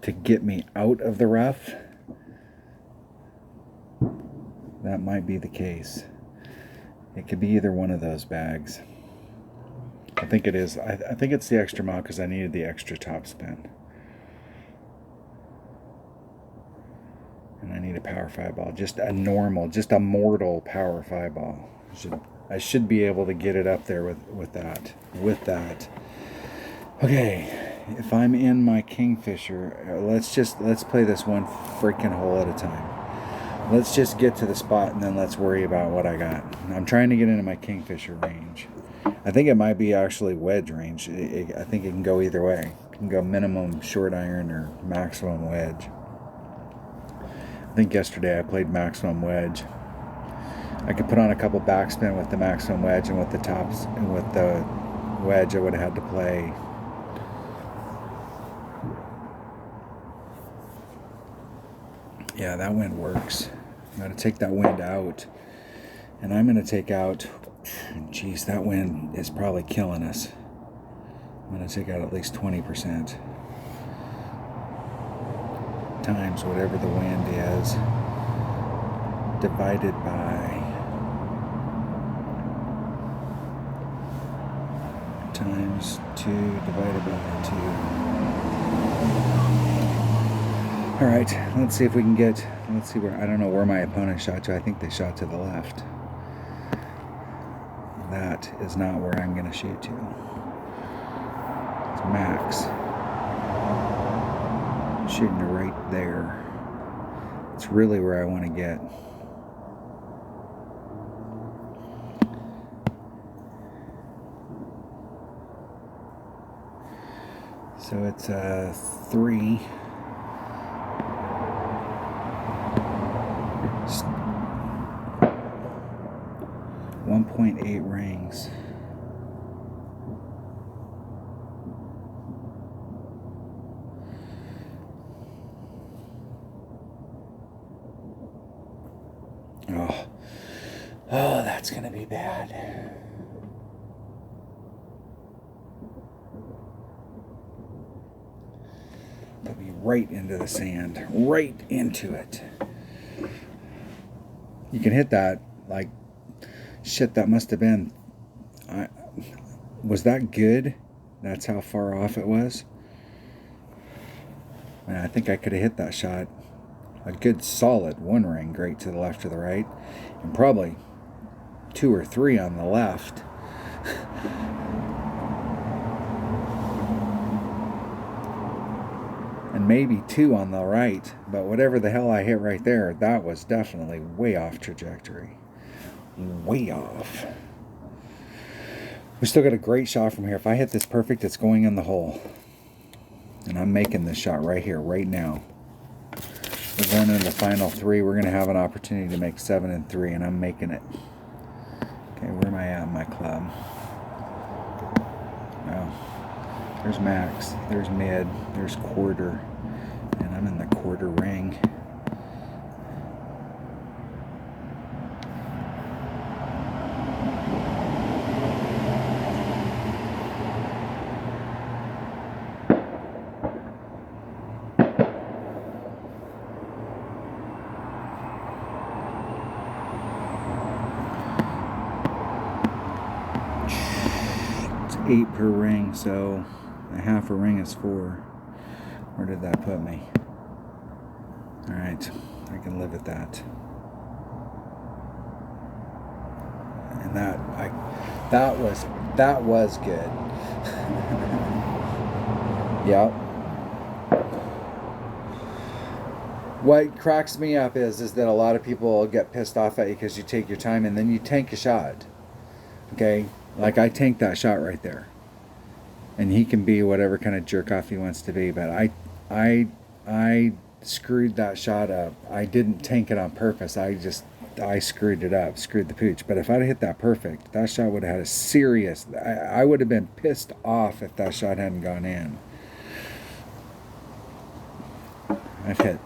to get me out of the rough. That might be the case. It could be either one of those bags. I think it is. I think it's the extra mile because I needed the extra top spin. And I need a Power 5 ball. Just a normal, just a mortal Power 5 ball. I should be able to get it up there with that. Okay, if I'm in my Kingfisher, let's play this one freaking hole at a time. Let's just get to the spot and then let's worry about what I got. I'm trying to get into my Kingfisher range. I think it might be actually wedge range. I think it can go either way. It can go minimum short iron or maximum wedge. I think yesterday I played maximum wedge. I could put on a couple backspin with the maximum wedge, and with the tops and with the wedge I would have had to play. Yeah, that wind works. I'm going to take that wind out. And I'm going to take out, geez, that wind is probably killing us. I'm going to take out at least 20%. Times whatever the wind is, divided by, times 2 divided by 2. All right, let's see if we can get, let's see where, I don't know where my opponent shot to. I think they shot to the left. That is not where I'm going to shoot to. It's max. Shooting to right there. It's really where I want to get. So it's 3. 1.8 rings. Oh, that's gonna be bad. That'll be right into the sand, right into it. You can hit that like, shit, that must have been, was that good? That's how far off it was? Man, I think I could have hit that shot a good solid 1 ring, great to the left or the right, and probably 2 or 3 on the left. And maybe 2 on the right, but whatever the hell I hit right there, that was definitely way off trajectory. Way off. We still got a great shot from here. If I hit this perfect, it's going in the hole. And I'm making this shot right here, right now. We're going into the final 3. We're going to have an opportunity to make 7 and 3, and I'm making it. Okay, where am I at in my club? Oh, there's max, there's mid, there's quarter, and I'm in the quarter ring. 8 per ring, so a half a ring is 4. Where did that put me? All right, I can live with that. And that was good. Yep. What cracks me up is that a lot of people get pissed off at you because you take your time and then you tank a shot. Okay, like I tanked that shot right there, and he can be whatever kind of jerk off he wants to be, but I screwed that shot up. I didn't tank it on purpose. I screwed it up, screwed the pooch. But if I'd hit that perfect, that shot would have had a serious. I would have been pissed off if that shot hadn't gone in. I've hit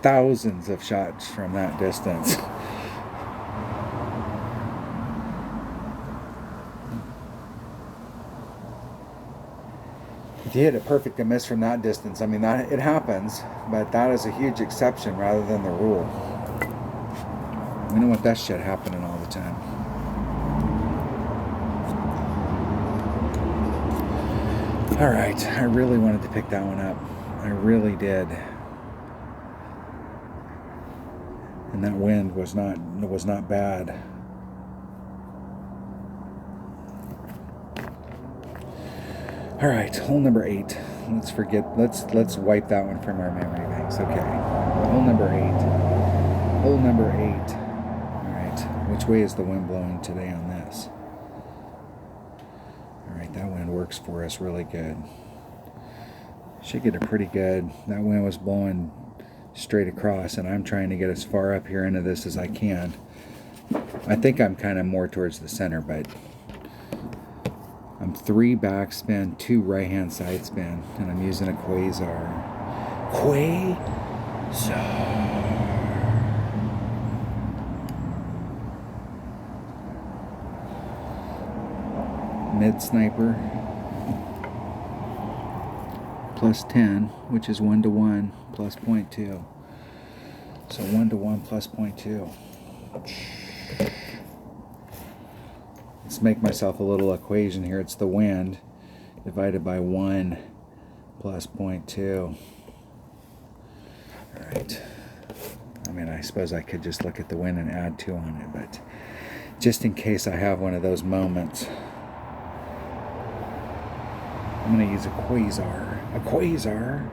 thousands of shots from that distance. If you hit it perfect and miss from that distance, I mean, that it happens, but that is a huge exception rather than the rule. We don't want that shit happening all the time. All right, I really wanted to pick that one up. I really did. And that wind was not bad. All right, hole number 8. Let's wipe that one from our memory banks. Okay, hole number 8. Hole number 8. All right, which way is the wind blowing today on this? All right, that wind works for us really good. Should get it pretty good. That wind was blowing straight across, and I'm trying to get as far up here into this as I can. I think I'm kind of more towards the center, but I'm 3 backspin, 2 right-hand side spin, and I'm using a Quasar. Mid sniper plus 10, which is 1-to-1 plus 0.2. So 1-to-1 plus 0.2. Let's make myself a little equation here. It's the wind divided by 1 plus 0.2. All right. I mean, I suppose I could just look at the wind and add 2 on it, but just in case I have one of those moments, I'm going to use a Quasar. A Quasar.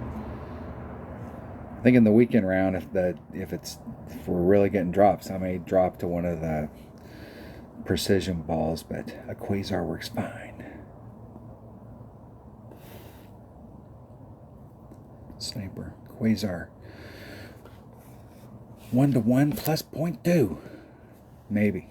I think in the weekend round, if we're really getting drops, I may drop to one of the precision balls, but a Quasar works fine. Sniper, Quasar. 1-to-1 plus 0.2. Maybe.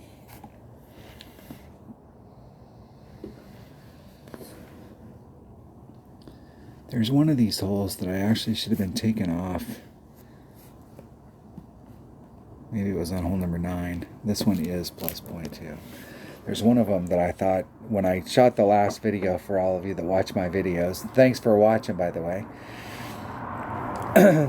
There's one of these holes that I actually should have been taken off. Maybe it was on hole number 9. This one is plus 0.2. There's one of them that I thought, when I shot the last video for all of you that watch my videos, thanks for watching, by the way, I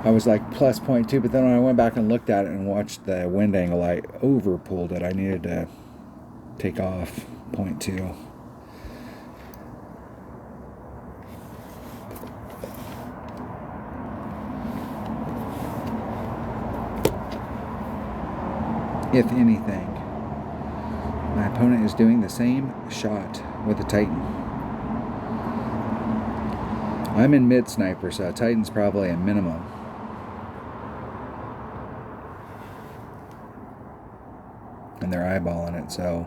was like plus 0.2, but then when I went back and looked at it and watched the wind angle, I over pulled it. I needed to take off 0.2. If anything, my opponent is doing the same shot with a Titan. I'm in mid sniper, so a Titan's probably a minimum. And they're eyeballing it, so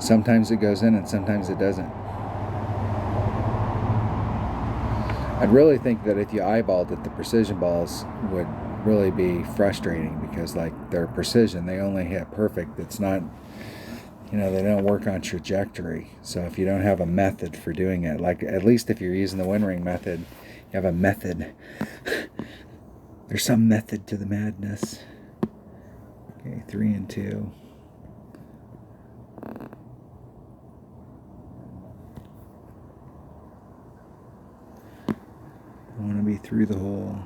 sometimes it goes in and sometimes it doesn't. I'd really think that if you eyeballed it, the precision balls would really be frustrating, because like their precision, they only hit perfect. It's not, they don't work on trajectory. So if you don't have a method for doing it, like at least if you're using the wind ring method, you have a method. There's some method to the madness. Okay, 3 and 2. I want to be through the hole.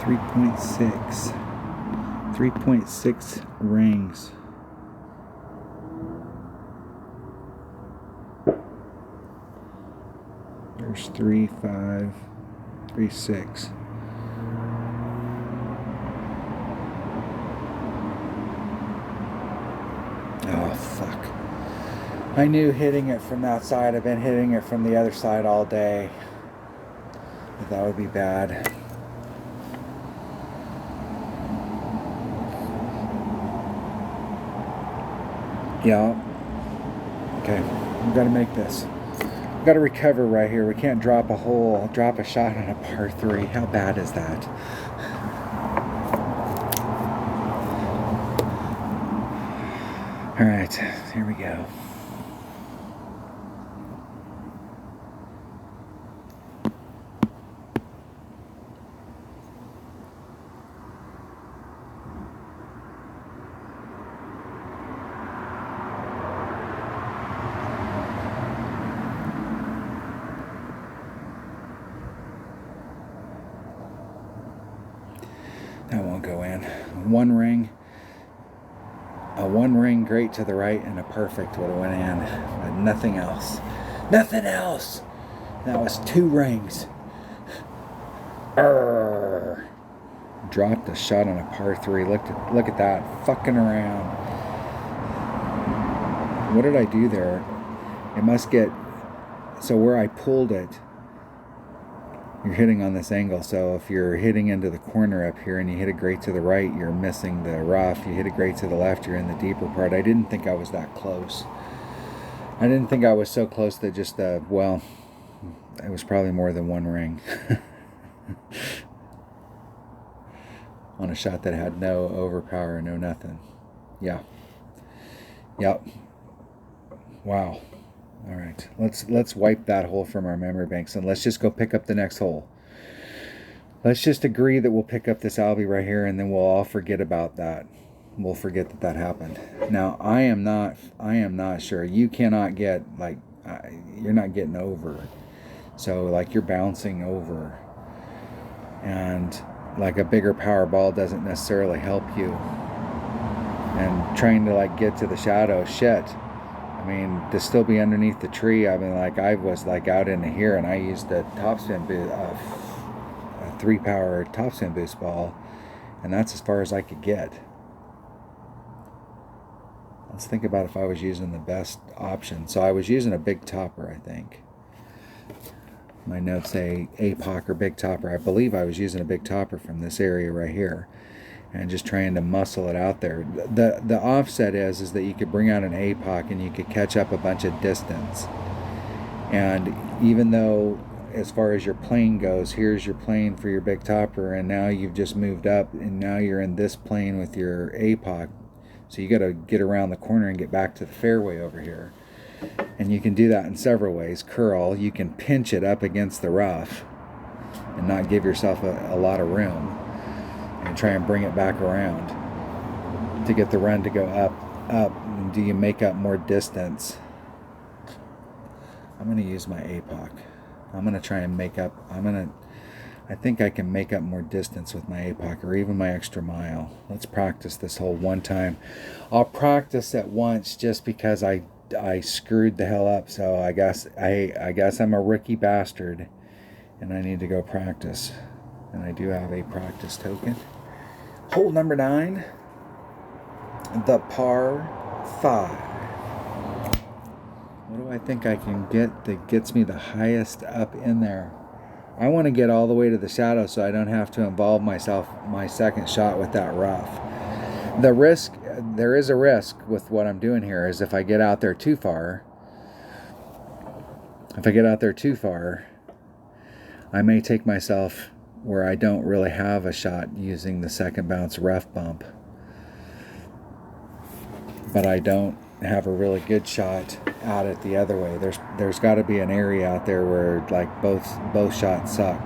3.6. 3.6 rings. There's 3, 5, 3, 6. Oh, fuck. I knew hitting it from that side. I've been hitting it from the other side all day. But that would be bad. Yeah. Okay. We've got to make this. We've got to recover right here. We can't drop a shot on a par 3. How bad is that? All right. Here we go. That won't go in. A one ring great to the right and a perfect would have went in, but nothing else. Nothing else. That was 2 rings. Arrgh. Dropped a shot on a par 3. Look at that. Fucking around. What did I do there? It must get... So where I pulled it, you're hitting on this angle. So if you're hitting into the corner up here and you hit it great to the right, you're missing the rough. You hit it great to the left, you're in the deeper part. I didn't think I was that close. I didn't think I was so close that just well, it was probably more than 1 ring. On a shot that had no overpower, no nothing. Yeah. Yep. Wow. All right, let's wipe that hole from our memory banks and let's just go pick up the next hole. Let's just agree that we'll pick up this Albie right here, and then we'll all forget about that. We'll forget that happened. Now, I am not sure. You cannot get, like, you're not getting over. So, like, you're bouncing over. And, like, a bigger power ball doesn't necessarily help you. And trying to, like, get to the shadow, shit. I mean, to still be underneath the tree, I mean, like, I was, like, out into here, and I used a topspin boost, a 3-power topspin boost ball, and that's as far as I could get. Let's think about if I was using the best option. So I was using a big topper, I think. My notes say APOC or big topper. I believe I was using a big topper from this area right here, and just trying to muscle it out there. The offset is that you could bring out an APOC and you could catch up a bunch of distance. And even though, as far as your plane goes, here's your plane for your big topper, and now you've just moved up, and now you're in this plane with your APOC. So you got to get around the corner and get back to the fairway over here. And you can do that in several ways. Curl, you can pinch it up against the rough and not give yourself a lot of room, and try and bring it back around to get the run to go up. And do you make up more distance? I'm going to use my APOC. I'm going to try and make up, I think I can make up more distance with my APOC, or even my extra mile. Let's practice this hole one time. I'll practice it once just because I screwed the hell up. So I guess I'm a rookie bastard, and I need to go practice. And I do have a practice token. Hole number 9, the par 5. What do I think I can get that gets me the highest up in there? I want to get all the way to the shadow so I don't have to involve my second shot with that rough. There is a risk with what I'm doing here, is if I get out there too far, I may take myself where I don't really have a shot using the second bounce rough bump, but I don't have a really good shot at it the other way. There's got to be an area out there where, like, both shots suck.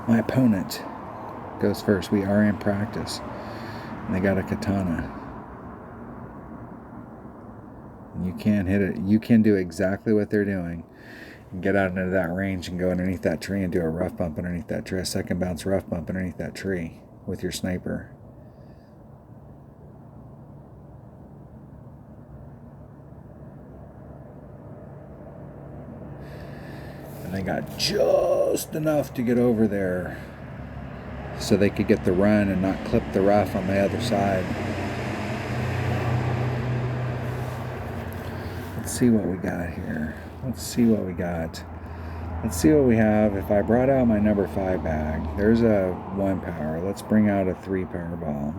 My opponent goes first. We are in practice, and they got a katana. You can hit it. You can do exactly what they're doing, Get out into that range and go underneath that tree and do a rough bump underneath that tree, a second bounce rough bump underneath that tree with your sniper. And they got just enough to get over there so they could get the run and not clip the rough on the other side. Let's see what we got here. Let's see what we got. Let's see what we have. If I brought out my number 5 bag, there's a 1 power. Let's bring out a 3 power ball.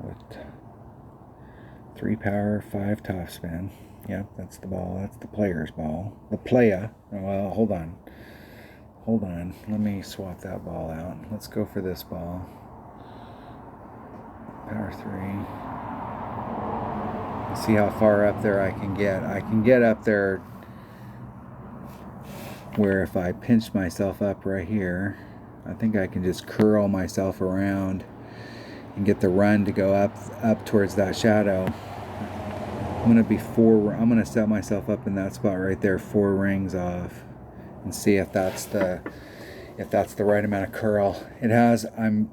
With 3 power, 5 top spin. Yep, that's the ball. That's the player's ball. The playa. Well, hold on. Hold on. Let me swap that ball out. Let's go for this ball. Power 3. See how far up there I can get. I can get up there where if I pinch myself up right here, I think I can just curl myself around and get the run to go up towards that shadow. I'm gonna set myself up in that spot right there, 4 rings off, and see if that's the right amount of curl. It has. I'm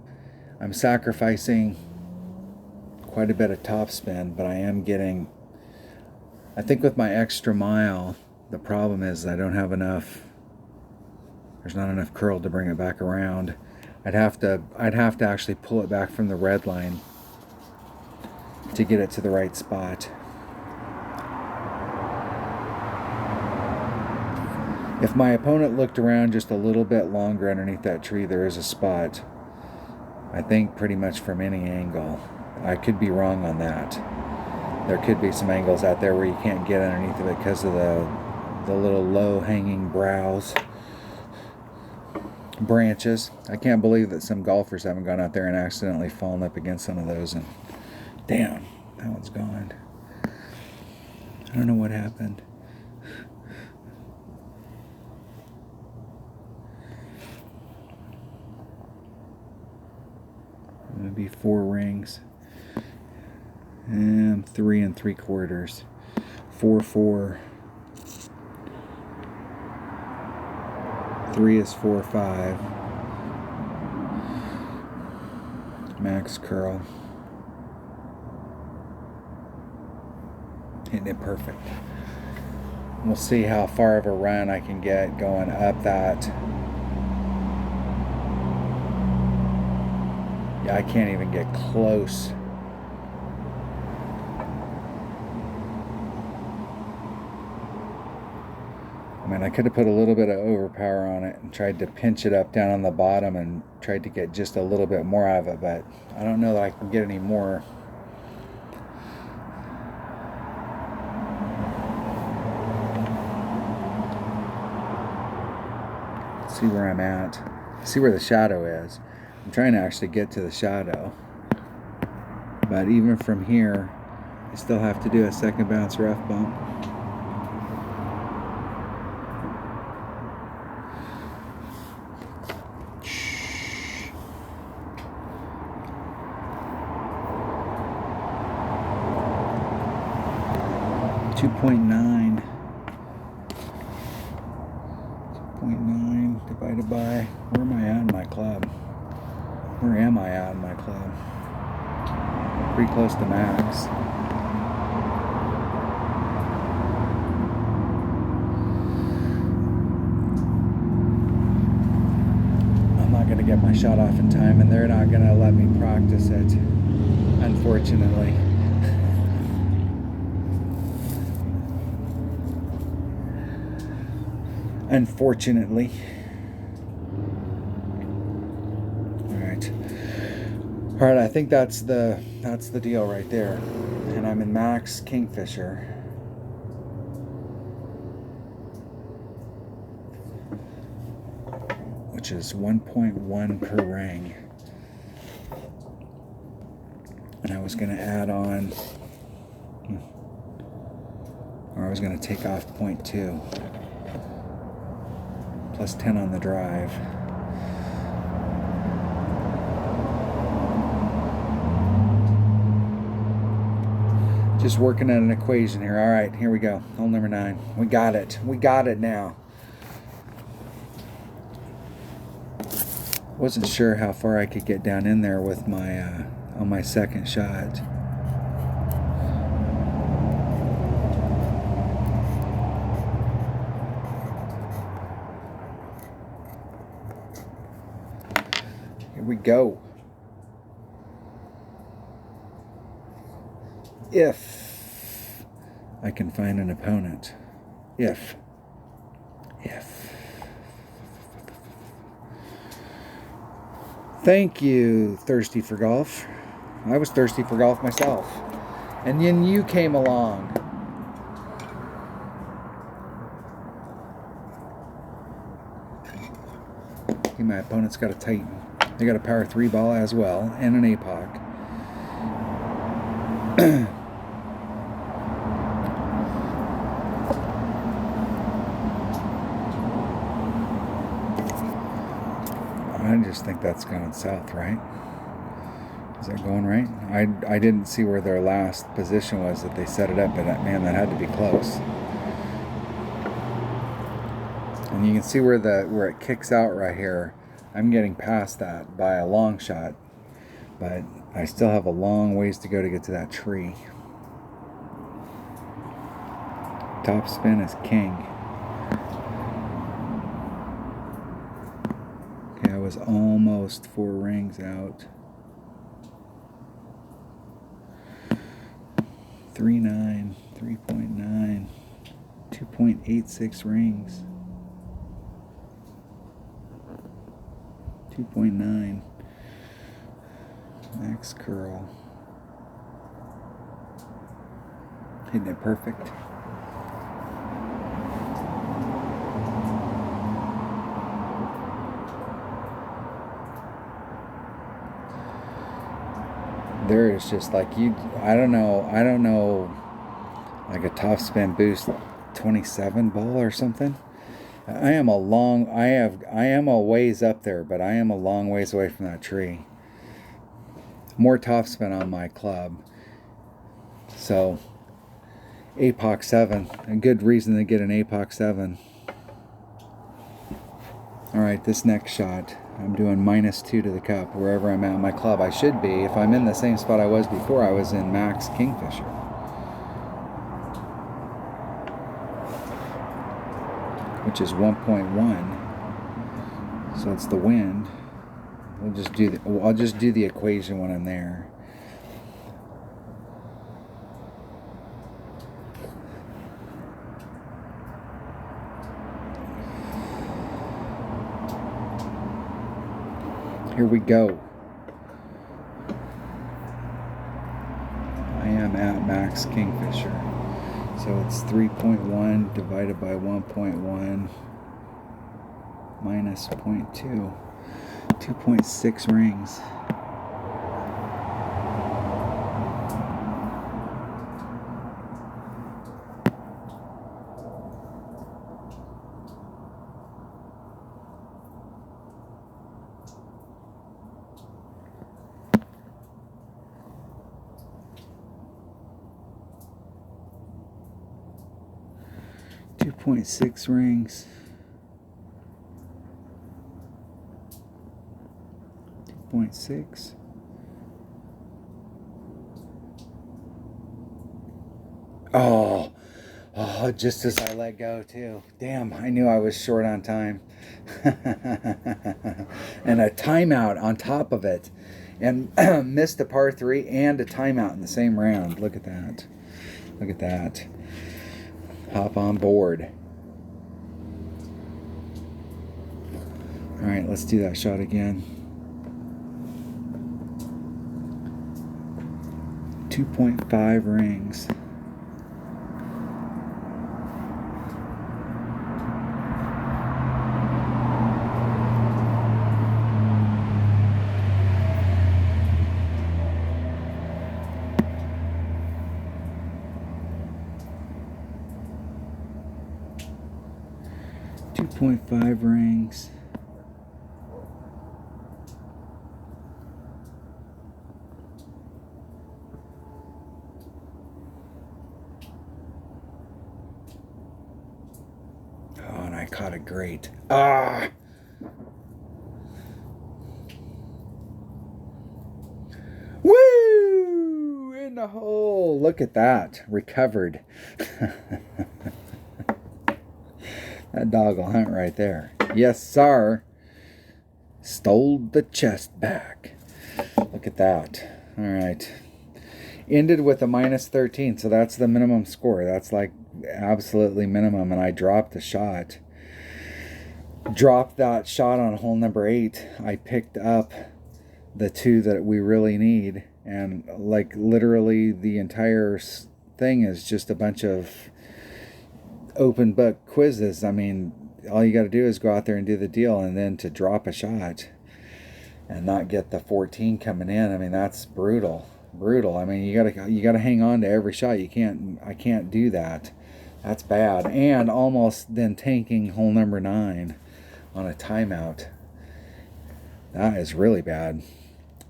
sacrificing quite a bit of top spin, but I am getting, I think with my extra mile, the problem is I don't have enough, there's not enough curl to bring it back around. I'd have to actually pull it back from the red line to get it to the right spot. If my opponent looked around just a little bit longer underneath that tree, there is a spot, I think pretty much from any angle. I could be wrong on that. There could be some angles out there where you can't get underneath of it because of the little low hanging branches. I can't believe that some golfers haven't gone out there and accidentally fallen up against some of those and damn, that one's gone. I don't know what happened. Maybe 4 rings. And 3 3/4. 4 4. 3 is 4 5. Max curl. Hitting it perfect. We'll see how far of a run I can get going up that. Yeah, I can't even get close. I mean, I could have put a little bit of overpower on it and tried to pinch it up down on the bottom and tried to get just a little bit more out of it, but I don't know that I can get any more. Let's see where I'm at. See where the shadow is. I'm trying to actually get to the shadow, but even from here, I still have to do a second bounce rough bump. .9 divided by, where am I at in my club? Where am I at in my club? Pretty close to max. I'm not going to get my shot off in time, and they're not going to let me practice it, unfortunately. Unfortunately. All right, I think that's the deal right there. And I'm in max Kingfisher. Which is 1.1 per ring. And I was going to add on, or I was going to take off 0.2. Plus 10 on the drive. Just working on an equation here. All right, here we go. Hole number 9. We got it. We got it now. Wasn't sure how far I could get down in there with my on my second shot. Here we go. If I can find an opponent. If. Thank you, Thirsty for Golf. I was thirsty for golf myself. And then you came along. Okay, my opponent's got a Titan. They got a Power 3 ball as well, and an APOC. I just think that's going south, right? Is that going right? I didn't see where their last position was that they set it up, but man, that had to be close. And you can see where it kicks out right here. I'm getting past that by a long shot, but I still have a long ways to go to get to that tree. Top spin is king. Okay, I was almost 4 rings out. 3.9, 3.9, 2.86 rings. 2.9. Max curl. Hitting it perfect. There is just like I don't know, like a top spin boost 27 ball or something. I am a ways up there, but I am a long ways away from that tree. More top spin on my club. So APOC 7, a good reason to get an APOC 7. All right, this next shot, I'm doing -2 to the cup wherever I'm at in my club. I should be, if I'm in the same spot I was before, I was in Max Kingfisher. Which is 1.1. So it's the wind. I'll just do the equation when I'm there. Here we go. I am at Max Kingfisher. So it's 3.1 divided by 1.1 minus 0.2. 2.6 rings. .6 rings. 2.6. Oh, just as I let go too. Damn, I knew I was short on time. And a timeout on top of it. And missed a par 3 and a timeout in the same round. Look at that. Look at that. Hop on board. All right, let's do that shot again. 2.5 rings. .5 rings. I caught it great. Ah! Woo! In the hole. Look at that. Recovered. That dog will hunt right there. Yes, sir. Stole the chest back. Look at that. All right. Ended with a minus 13, so that's the minimum score. That's like absolutely minimum, and I dropped the shot. Dropped that shot on hole number 8. I picked up the 2 that we really need, and like literally the entire thing is just a bunch of open book quizzes. I mean, all you got to do is go out there and do the deal, and then to drop a shot and not get the 14 coming in. I mean, that's brutal. I mean, you gotta hang on to every shot. I can't do that. That's bad. And almost then tanking hole number 9 on a timeout. That is really bad.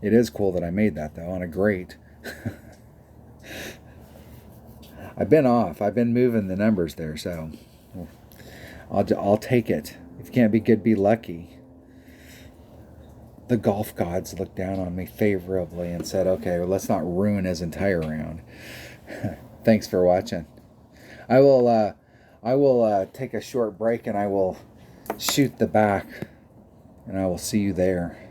It is cool that I made that though on a great. I've been off. I've been moving the numbers there, so I'll take it. If you can't be good, be lucky. The golf gods looked down on me favorably and said, okay, well, let's not ruin his entire round. Thanks for watching. I will take a short break, and I will shoot the back, and I will see you there.